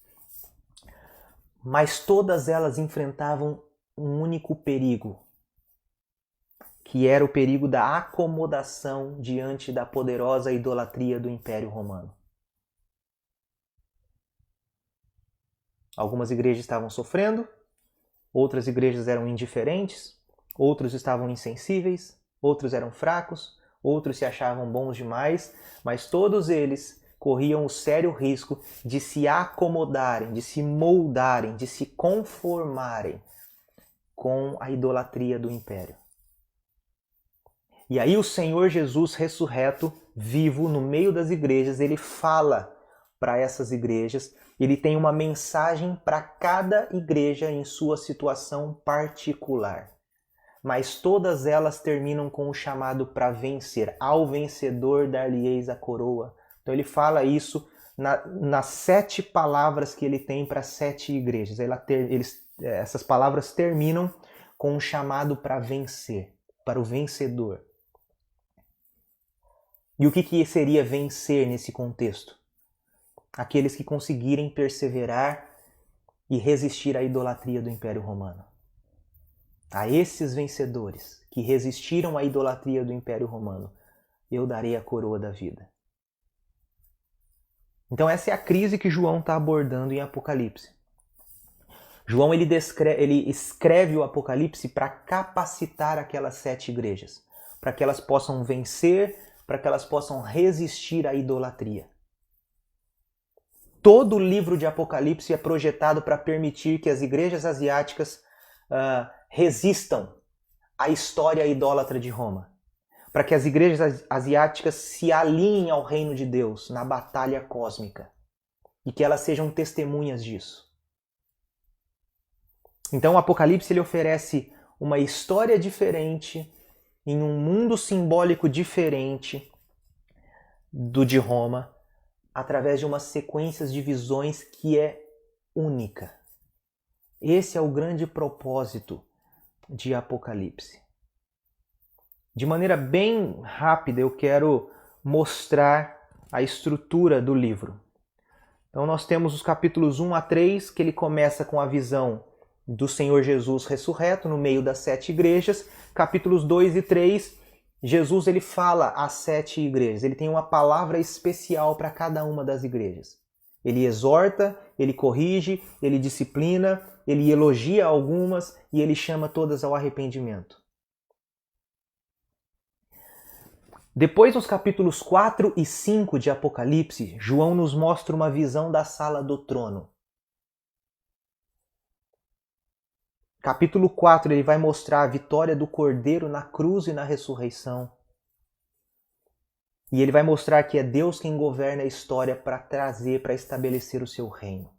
mas todas elas enfrentavam um único perigo, que era o perigo da acomodação diante da poderosa idolatria do Império Romano. Algumas igrejas estavam sofrendo, outras igrejas eram indiferentes, outros estavam insensíveis, outros eram fracos, outros se achavam bons demais, mas todos eles corriam o sério risco de se acomodarem, de se moldarem, de se conformarem com a idolatria do império. E aí o Senhor Jesus ressurreto, vivo, no meio das igrejas, ele fala para essas igrejas, ele tem uma mensagem para cada igreja em sua situação particular. Mas todas elas terminam com o chamado para vencer. Ao vencedor dar-lhe-eis a coroa. Então ele fala isso nas 7 palavras que ele tem para 7 igrejas. Essas palavras terminam com um chamado para vencer, para o vencedor. E o que seria vencer nesse contexto? Aqueles que conseguirem perseverar e resistir à idolatria do Império Romano. A esses vencedores que resistiram à idolatria do Império Romano, eu darei a coroa da vida. Então essa é a crise que João está abordando em Apocalipse. João ele escreve o Apocalipse para capacitar aquelas 7 igrejas, para que elas possam vencer, para que elas possam resistir à idolatria. Todo o livro de Apocalipse é projetado para permitir que as igrejas asiáticas resistam à história idólatra de Roma. Para que as igrejas asiáticas se alinhem ao reino de Deus na batalha cósmica. E que elas sejam testemunhas disso. Então o Apocalipse ele oferece uma história diferente, em um mundo simbólico diferente do de Roma, através de umas sequências de visões que é única. Esse é o grande propósito de Apocalipse. De maneira bem rápida, eu quero mostrar a estrutura do livro. Então nós temos os capítulos 1 a 3, que ele começa com a visão do Senhor Jesus ressurreto no meio das 7 igrejas. Capítulos 2 e 3, Jesus ele fala às 7 igrejas. Ele tem uma palavra especial para cada uma das igrejas. Ele exorta, ele corrige, ele disciplina, ele elogia algumas e ele chama todas ao arrependimento. Depois, nos capítulos 4 e 5 de Apocalipse, João nos mostra uma visão da sala do trono. Capítulo 4, ele vai mostrar a vitória do Cordeiro na cruz e na ressurreição. E ele vai mostrar que é Deus quem governa a história para trazer, para estabelecer o seu reino.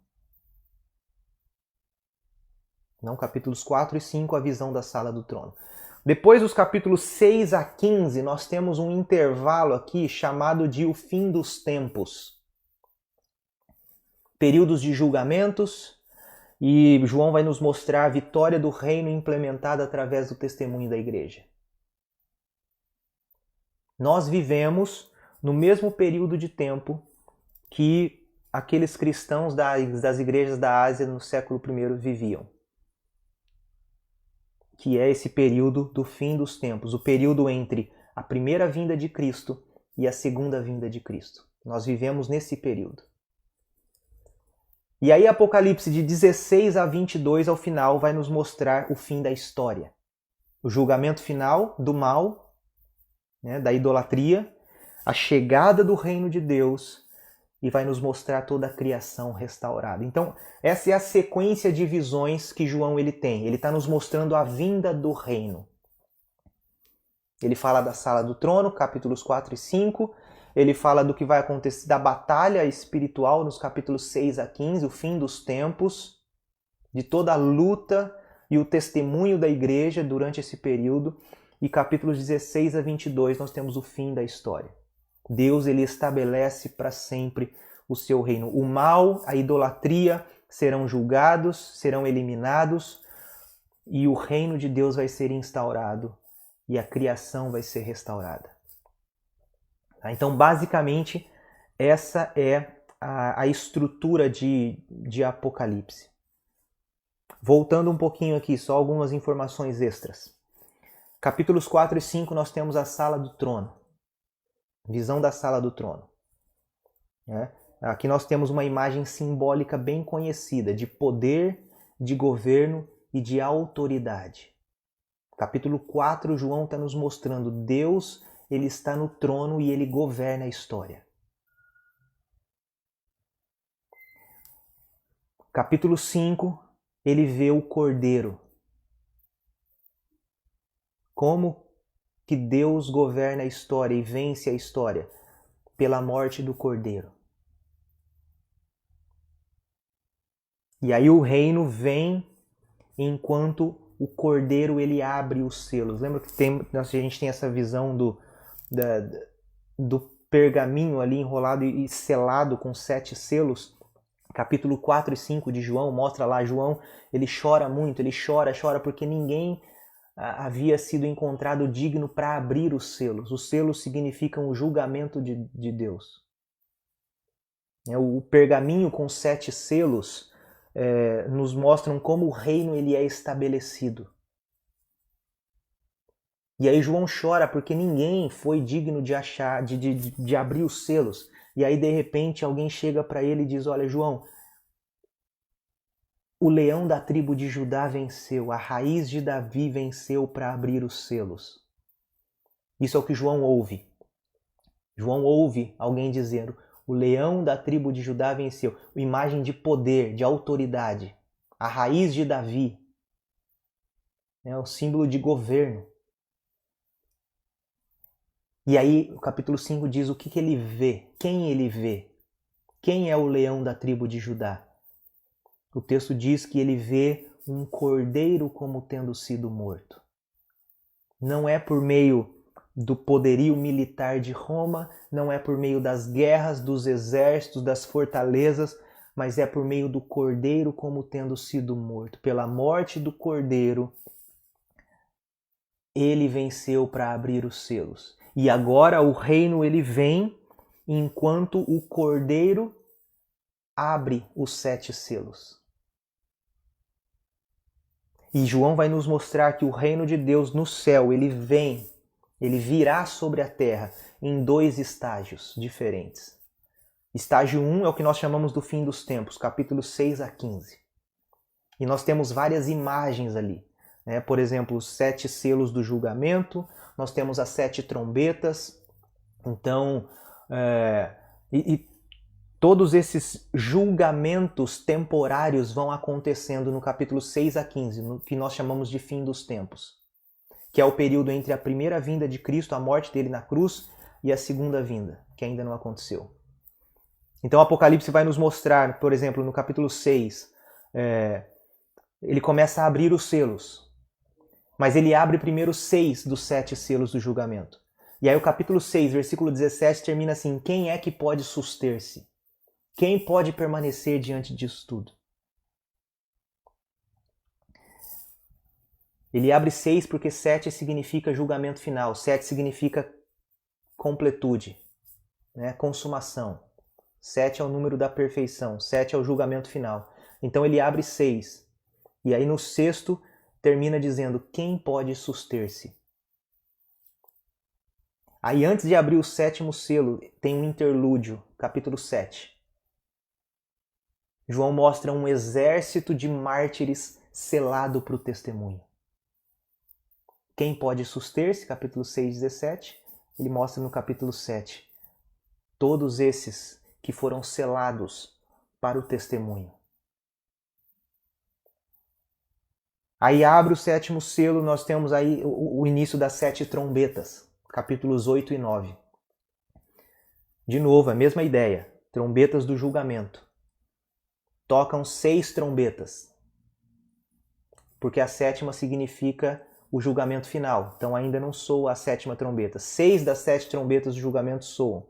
Não, capítulos 4 e 5, a visão da sala do trono. Depois dos capítulos 6 a 15, nós temos um intervalo aqui chamado de o fim dos tempos. Períodos de julgamentos, e João vai nos mostrar a vitória do reino implementada através do testemunho da igreja. Nós vivemos no mesmo período de tempo que aqueles cristãos das igrejas da Ásia no século I viviam. Que é esse período do fim dos tempos, o período entre a primeira vinda de Cristo e a segunda vinda de Cristo. Nós vivemos nesse período. E aí Apocalipse de 16 a 22 ao final vai nos mostrar o fim da história. O julgamento final do mal, da idolatria, a chegada do reino de Deus e vai nos mostrar toda a criação restaurada. Então, essa é a sequência de visões que João ele tem. Ele está nos mostrando a vinda do reino. Ele fala da sala do trono, capítulos 4 e 5. Ele fala do que vai acontecer, da batalha espiritual nos capítulos 6 a 15, o fim dos tempos, de toda a luta e o testemunho da igreja durante esse período. E capítulos 16 a 22 nós temos o fim da história. Deus ele estabelece para sempre o seu reino. O mal, a idolatria serão julgados, serão eliminados e o reino de Deus vai ser instaurado e a criação vai ser restaurada. Então, basicamente, essa é a estrutura de Apocalipse. Voltando um pouquinho aqui, só algumas informações extras. Capítulos 4 e 5 nós temos a sala do trono. Visão da sala do trono. Aqui nós temos uma imagem simbólica bem conhecida de poder, de governo e de autoridade. Capítulo 4, João está nos mostrando Deus, ele está no trono e ele governa a história. Capítulo 5, ele vê o Cordeiro. Como que Deus governa a história e vence a história? Pela morte do Cordeiro. E aí o reino vem enquanto o Cordeiro ele abre os selos. Lembra que a gente tem essa visão do pergaminho ali enrolado e selado com 7 selos? Capítulo 4 e 5 de João mostra lá, João ele chora muito, ele chora porque ninguém havia sido encontrado digno para abrir os selos. Os selos significam o julgamento de Deus. O pergaminho com 7 selos nos mostram como o reino ele é estabelecido. E aí João chora porque ninguém foi digno de abrir os selos. E aí de repente alguém chega para ele e diz, olha João, o leão da tribo de Judá venceu, a raiz de Davi venceu para abrir os selos. Isso é o que João ouve. João ouve alguém dizendo, o leão da tribo de Judá venceu. Imagem de poder, de autoridade. A raiz de Davi. É o símbolo de governo. E aí o capítulo 5 diz o que ele vê. Quem ele vê? Quem é o leão da tribo de Judá? O texto diz que ele vê um cordeiro como tendo sido morto. Não é por meio do poderio militar de Roma, não é por meio das guerras, dos exércitos, das fortalezas, mas é por meio do Cordeiro como tendo sido morto. Pela morte do Cordeiro, ele venceu para abrir os selos. E agora o reino ele vem enquanto o Cordeiro abre os 7 selos. E João vai nos mostrar que o reino de Deus no céu, ele virá sobre a terra em 2 estágios diferentes. Estágio 1 é o que nós chamamos do fim dos tempos, capítulos 6 a 15. E nós temos várias imagens ali. Por exemplo, os 7 selos do julgamento, nós temos as 7 trombetas. Então, todos esses julgamentos temporários vão acontecendo no capítulo 6 a 15, no que nós chamamos de fim dos tempos, que é o período entre a primeira vinda de Cristo, a morte dele na cruz, e a segunda vinda, que ainda não aconteceu. Então o Apocalipse vai nos mostrar, por exemplo, no capítulo 6, ele começa a abrir os selos, mas ele abre primeiro 6 dos 7 selos do julgamento. E aí o capítulo 6, versículo 17, termina assim, quem é que pode suster-se? Quem pode permanecer diante disso tudo? Ele abre 6 porque 7 significa julgamento final, 7 significa completude, consumação. 7 é o número da perfeição, 7 é o julgamento final. Então ele abre 6. E aí no 6º termina dizendo, quem pode suster-se? Aí antes de abrir o 7º selo, tem um interlúdio, capítulo 7. João mostra um exército de mártires selado para o testemunho. Quem pode suster-se? Capítulo 6, 17. Ele mostra no capítulo 7. Todos esses que foram selados para o testemunho. Aí abre o 7º selo, nós temos aí o início das 7 trombetas. Capítulos 8 e 9. De novo, a mesma ideia. Trombetas do julgamento. Tocam 6 trombetas. Porque a 7ª significa o julgamento final. Então ainda não soa a 7ª trombeta. 6 das 7 trombetas do julgamento soam.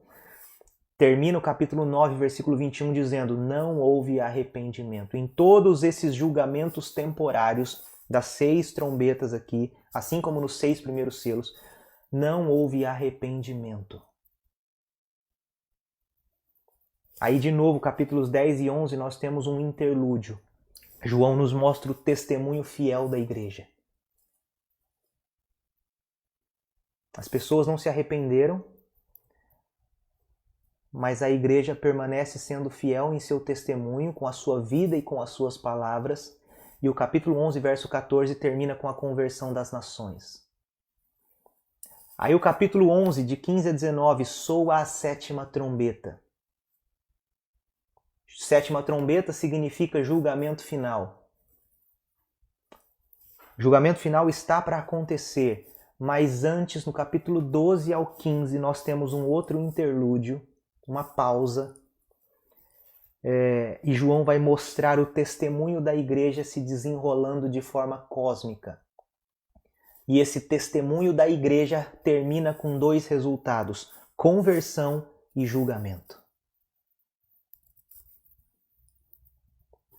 Termina o capítulo 9, versículo 21, dizendo, não houve arrependimento. Em todos esses julgamentos temporários das 6 trombetas aqui, assim como nos 6 primeiros selos, não houve arrependimento. Aí de novo, capítulos 10 e 11, nós temos um interlúdio. João nos mostra o testemunho fiel da igreja. As pessoas não se arrependeram, mas a igreja permanece sendo fiel em seu testemunho, com a sua vida e com as suas palavras. E o capítulo 11, verso 14, termina com a conversão das nações. Aí o capítulo 11, de 15 a 19, soa a 7ª trombeta. 7ª trombeta significa julgamento final. Julgamento final está para acontecer, Mas antes, no capítulo 12 ao 15, nós temos um outro interlúdio, uma pausa. E João vai mostrar o testemunho da igreja se desenrolando de forma cósmica. E esse testemunho da igreja termina com 2 resultados: conversão e julgamento.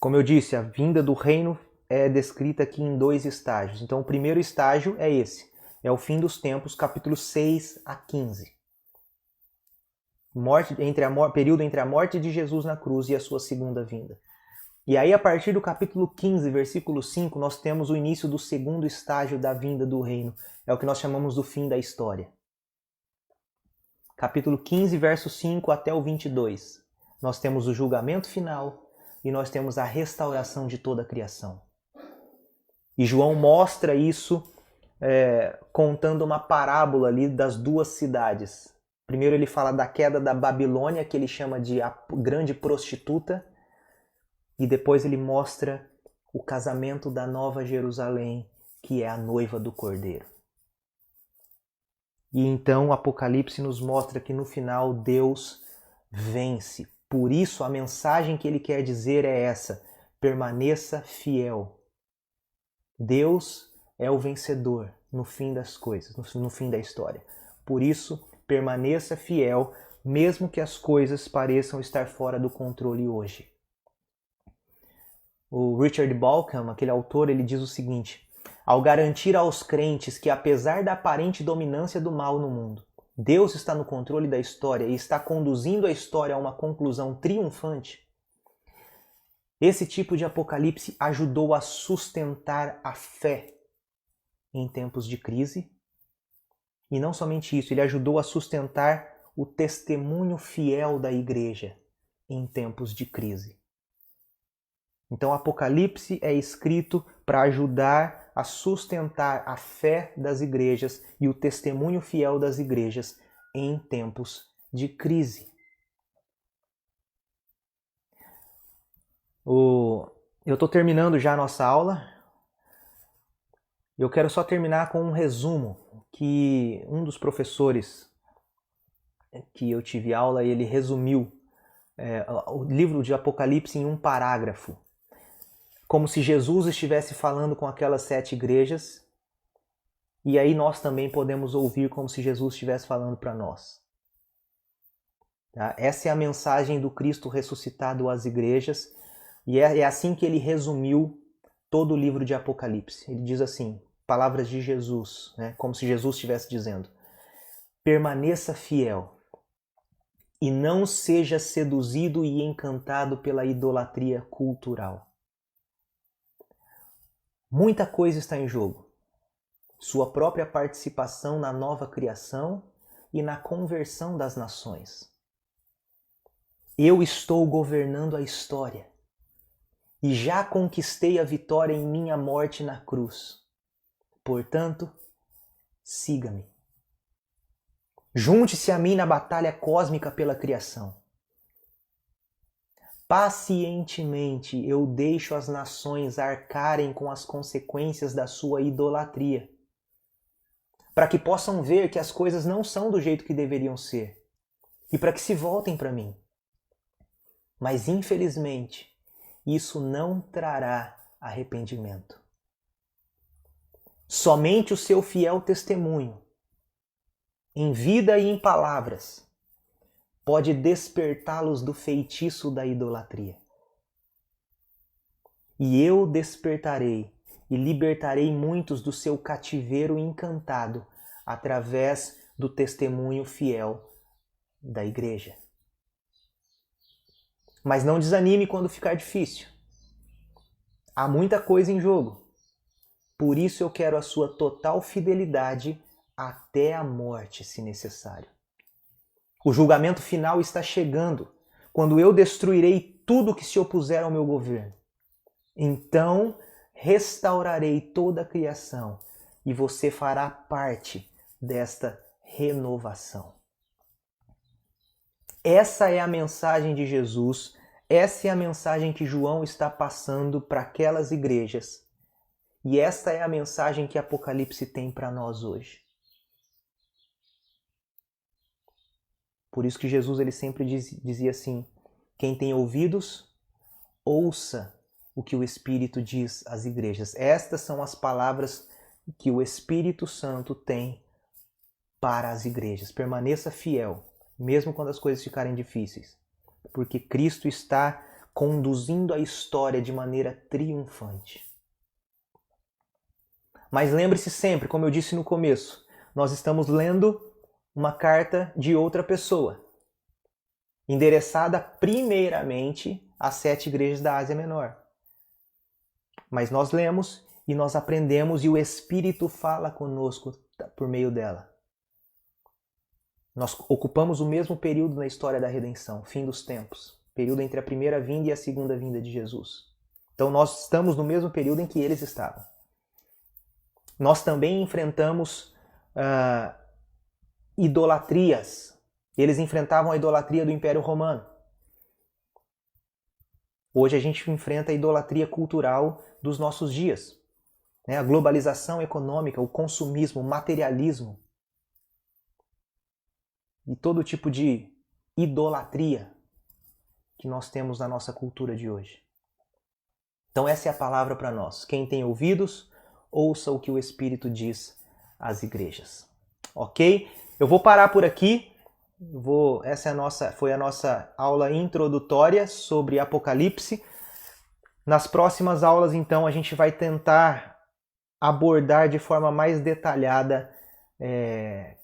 Como eu disse, a vinda do reino é descrita aqui em 2 estágios. Então o primeiro estágio é esse. É o fim dos tempos, capítulos 6 a 15. Período entre a morte de Jesus na cruz e a sua segunda vinda. E aí, a partir do capítulo 15, versículo 5, nós temos o início do segundo estágio da vinda do reino. É o que nós chamamos do fim da história. Capítulo 15, verso 5 até o 22. Nós temos o julgamento final e nós temos a restauração de toda a criação. E João mostra isso contando uma parábola ali das 2 cidades. Primeiro ele fala da queda da Babilônia, que ele chama de a grande prostituta, e depois ele mostra o casamento da Nova Jerusalém, que é a noiva do Cordeiro. E então o Apocalipse nos mostra que no final Deus vence. Por isso a mensagem que ele quer dizer é essa: permaneça fiel. Deus é o vencedor no fim das coisas, no fim da história. Por isso, permaneça fiel, mesmo que as coisas pareçam estar fora do controle hoje. O Richard Bauckham, aquele autor, ele diz o seguinte: ao garantir aos crentes que, apesar da aparente dominância do mal no mundo, Deus está no controle da história e está conduzindo a história a uma conclusão triunfante, esse tipo de apocalipse ajudou a sustentar a fé em tempos de crise. E não somente isso, ele ajudou a sustentar o testemunho fiel da igreja em tempos de crise. Então, o Apocalipse é escrito para ajudar a sustentar a fé das igrejas e o testemunho fiel das igrejas em tempos de crise. Eu estou terminando já a nossa aula. Eu quero só terminar com um resumo que um dos professores que eu tive aula, ele resumiu o livro de Apocalipse em um parágrafo. Como se Jesus estivesse falando com aquelas 7 igrejas, e aí nós também podemos ouvir como se Jesus estivesse falando para nós. Tá? Essa é a mensagem do Cristo ressuscitado às igrejas, e é assim que ele resumiu todo o livro de Apocalipse. Ele diz assim, palavras de Jesus, né? Como se Jesus estivesse dizendo: permaneça fiel e não seja seduzido e encantado pela idolatria cultural. Muita coisa está em jogo. Sua própria participação na nova criação e na conversão das nações. Eu estou governando a história e já conquistei a vitória em minha morte na cruz. Portanto, siga-me. Junte-se a mim na batalha cósmica pela criação. Pacientemente eu deixo as nações arcarem com as consequências da sua idolatria, para que possam ver que as coisas não são do jeito que deveriam ser, e para que se voltem para mim. Mas, infelizmente, isso não trará arrependimento. Somente o seu fiel testemunho, em vida e em palavras, pode despertá-los do feitiço da idolatria. E eu despertarei e libertarei muitos do seu cativeiro encantado através do testemunho fiel da igreja. Mas não desanime quando ficar difícil. Há muita coisa em jogo. Por isso eu quero a sua total fidelidade até a morte, se necessário. O julgamento final está chegando, quando eu destruirei tudo que se opuser ao meu governo. Então restaurarei toda a criação e você fará parte desta renovação. Essa é a mensagem de Jesus, essa é a mensagem que João está passando para aquelas igrejas. E esta é a mensagem que Apocalipse tem para nós hoje. Por isso que Jesus ele sempre dizia assim: quem tem ouvidos, ouça o que o Espírito diz às igrejas. Estas são as palavras que o Espírito Santo tem para as igrejas. Permaneça fiel, mesmo quando as coisas ficarem difíceis, porque Cristo está conduzindo a história de maneira triunfante. Mas lembre-se sempre, como eu disse no começo, nós estamos lendo uma carta de outra pessoa, endereçada primeiramente às 7 igrejas da Ásia Menor. Mas nós lemos e nós aprendemos e o Espírito fala conosco por meio dela. Nós ocupamos o mesmo período na história da redenção, fim dos tempos, período entre a primeira vinda e a segunda vinda de Jesus. Então nós estamos no mesmo período em que eles estavam. Nós também enfrentamos idolatrias. Eles enfrentavam a idolatria do Império Romano. Hoje a gente enfrenta a idolatria cultural dos nossos dias. A globalização econômica, o consumismo, o materialismo e todo tipo de idolatria que nós temos na nossa cultura de hoje. Então essa é a palavra para nós. Quem tem ouvidos, ouça o que o Espírito diz às igrejas. Ok? Eu vou parar por aqui. Essa foi a nossa aula introdutória sobre Apocalipse. Nas próximas aulas, então, a gente vai tentar abordar de forma mais detalhada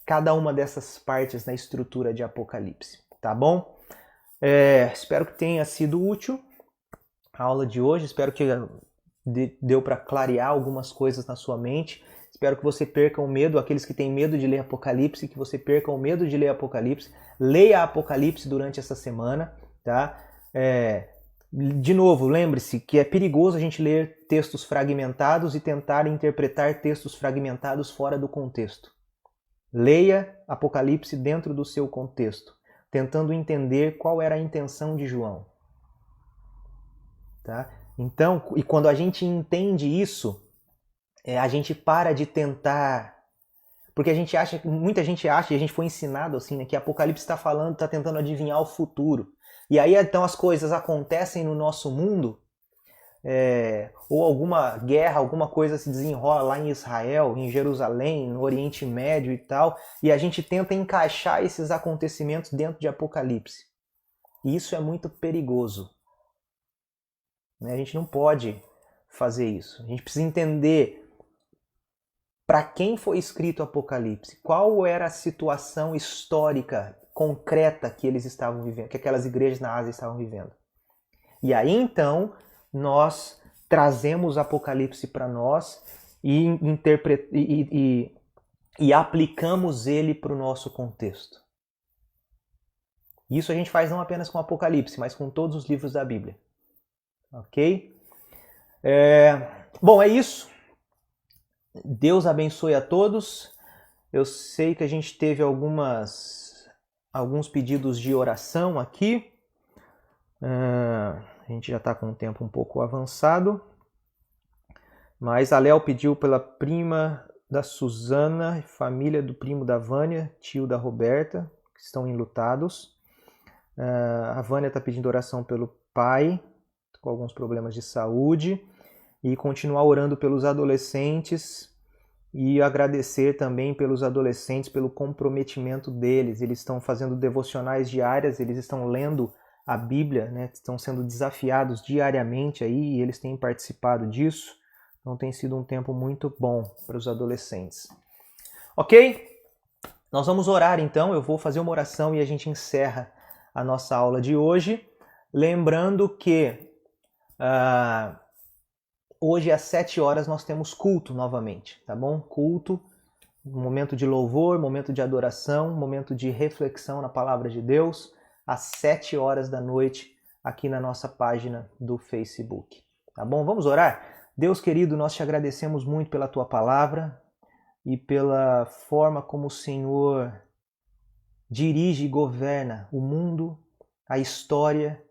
cada uma dessas partes na estrutura de Apocalipse. Tá bom? Espero que tenha sido útil a aula de hoje. Espero que deu para clarear algumas coisas na sua mente. Espero que você perca o medo, aqueles que têm medo de ler Apocalipse, que você perca o medo de ler Apocalipse. Leia Apocalipse durante essa semana, tá? De novo, lembre-se que é perigoso a gente ler textos fragmentados e tentar interpretar textos fragmentados fora do contexto. Leia Apocalipse dentro do seu contexto, tentando entender qual era a intenção de João. Tá? Então, e quando a gente entende isso, a gente para de tentar, porque muita gente acha, e a gente foi ensinado assim, né, que Apocalipse está tentando adivinhar o futuro. E aí então as coisas acontecem no nosso mundo, ou alguma guerra, alguma coisa se desenrola lá em Israel, em Jerusalém, no Oriente Médio e tal, e a gente tenta encaixar esses acontecimentos dentro de Apocalipse. E isso é muito perigoso. A gente não pode fazer isso. A gente precisa entender para quem foi escrito Apocalipse, qual era a situação histórica concreta que eles estavam vivendo, que aquelas igrejas na Ásia estavam vivendo. E aí então nós trazemos Apocalipse para nós e aplicamos ele para o nosso contexto. Isso a gente faz não apenas com Apocalipse, mas com todos os livros da Bíblia. Ok? Bom, é isso. Deus abençoe a todos. Eu sei que a gente teve alguns pedidos de oração aqui. A gente já está com o tempo um pouco avançado. Mas a Léo pediu pela prima da Suzana, família do primo da Vânia, tio da Roberta, que estão enlutados. A Vânia está pedindo oração pelo pai, com alguns problemas de saúde. E continuar orando pelos adolescentes e agradecer também pelos adolescentes, pelo comprometimento deles. Eles estão fazendo devocionais diárias, eles estão lendo a Bíblia, né? Estão sendo desafiados diariamente aí e eles têm participado disso. Então tem sido um tempo muito bom para os adolescentes. Ok? Nós vamos orar então, eu vou fazer uma oração e a gente encerra a nossa aula de hoje. Lembrando que hoje às 7 horas nós temos culto novamente, tá bom? Culto, momento de louvor, momento de adoração, momento de reflexão na palavra de Deus, às 7 horas da noite, aqui na nossa página do Facebook, tá bom? Vamos orar? Deus querido, nós te agradecemos muito pela tua palavra e pela forma como o Senhor dirige e governa o mundo, a história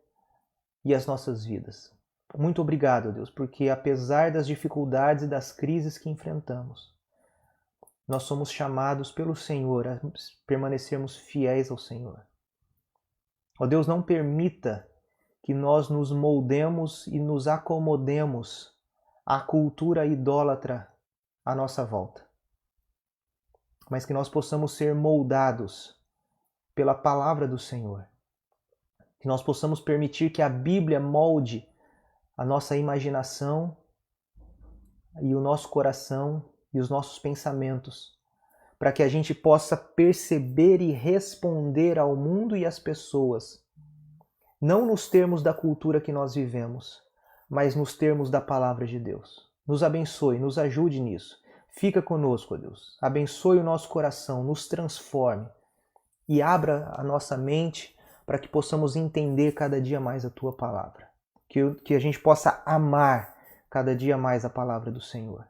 e as nossas vidas. Muito obrigado, Deus, porque apesar das dificuldades e das crises que enfrentamos, nós somos chamados pelo Senhor a permanecermos fiéis ao Senhor. Ó Deus, não permita que nós nos moldemos e nos acomodemos à cultura idólatra à nossa volta, mas que nós possamos ser moldados pela palavra do Senhor, que nós possamos permitir que a Bíblia molde a nossa imaginação e o nosso coração e os nossos pensamentos, para que a gente possa perceber e responder ao mundo e às pessoas, não nos termos da cultura que nós vivemos, mas nos termos da palavra de Deus. Nos abençoe, nos ajude nisso. Fica conosco, ó Deus. Abençoe o nosso coração, nos transforme e abra a nossa mente para que possamos entender cada dia mais a Tua palavra. Que a gente possa amar cada dia mais a palavra do Senhor.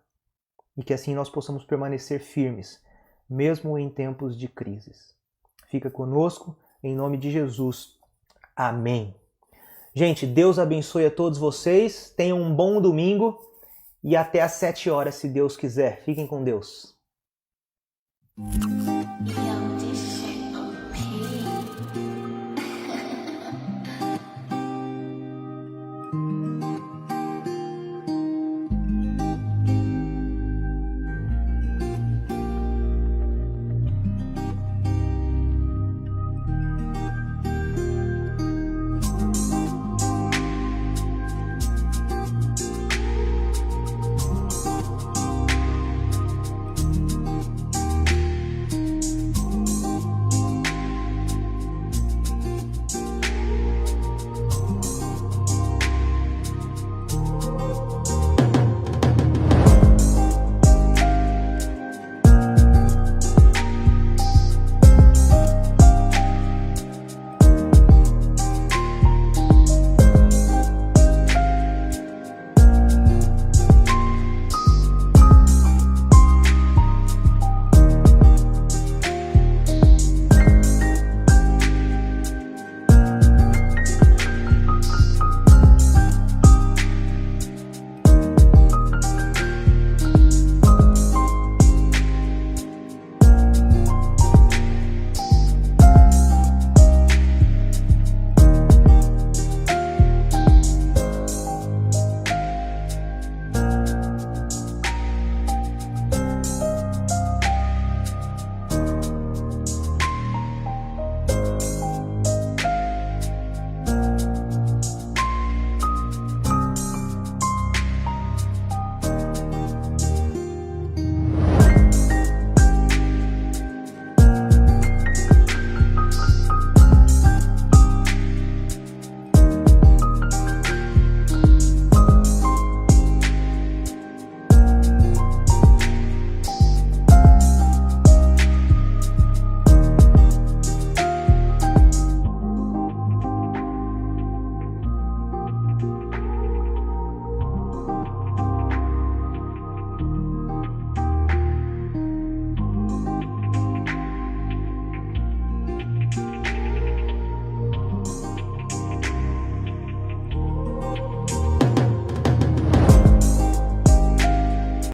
E que assim nós possamos permanecer firmes, mesmo em tempos de crises. Fica conosco, em nome de Jesus. Amém. Gente, Deus abençoe a todos vocês. Tenham um bom domingo e até às 7 horas, se Deus quiser. Fiquem com Deus.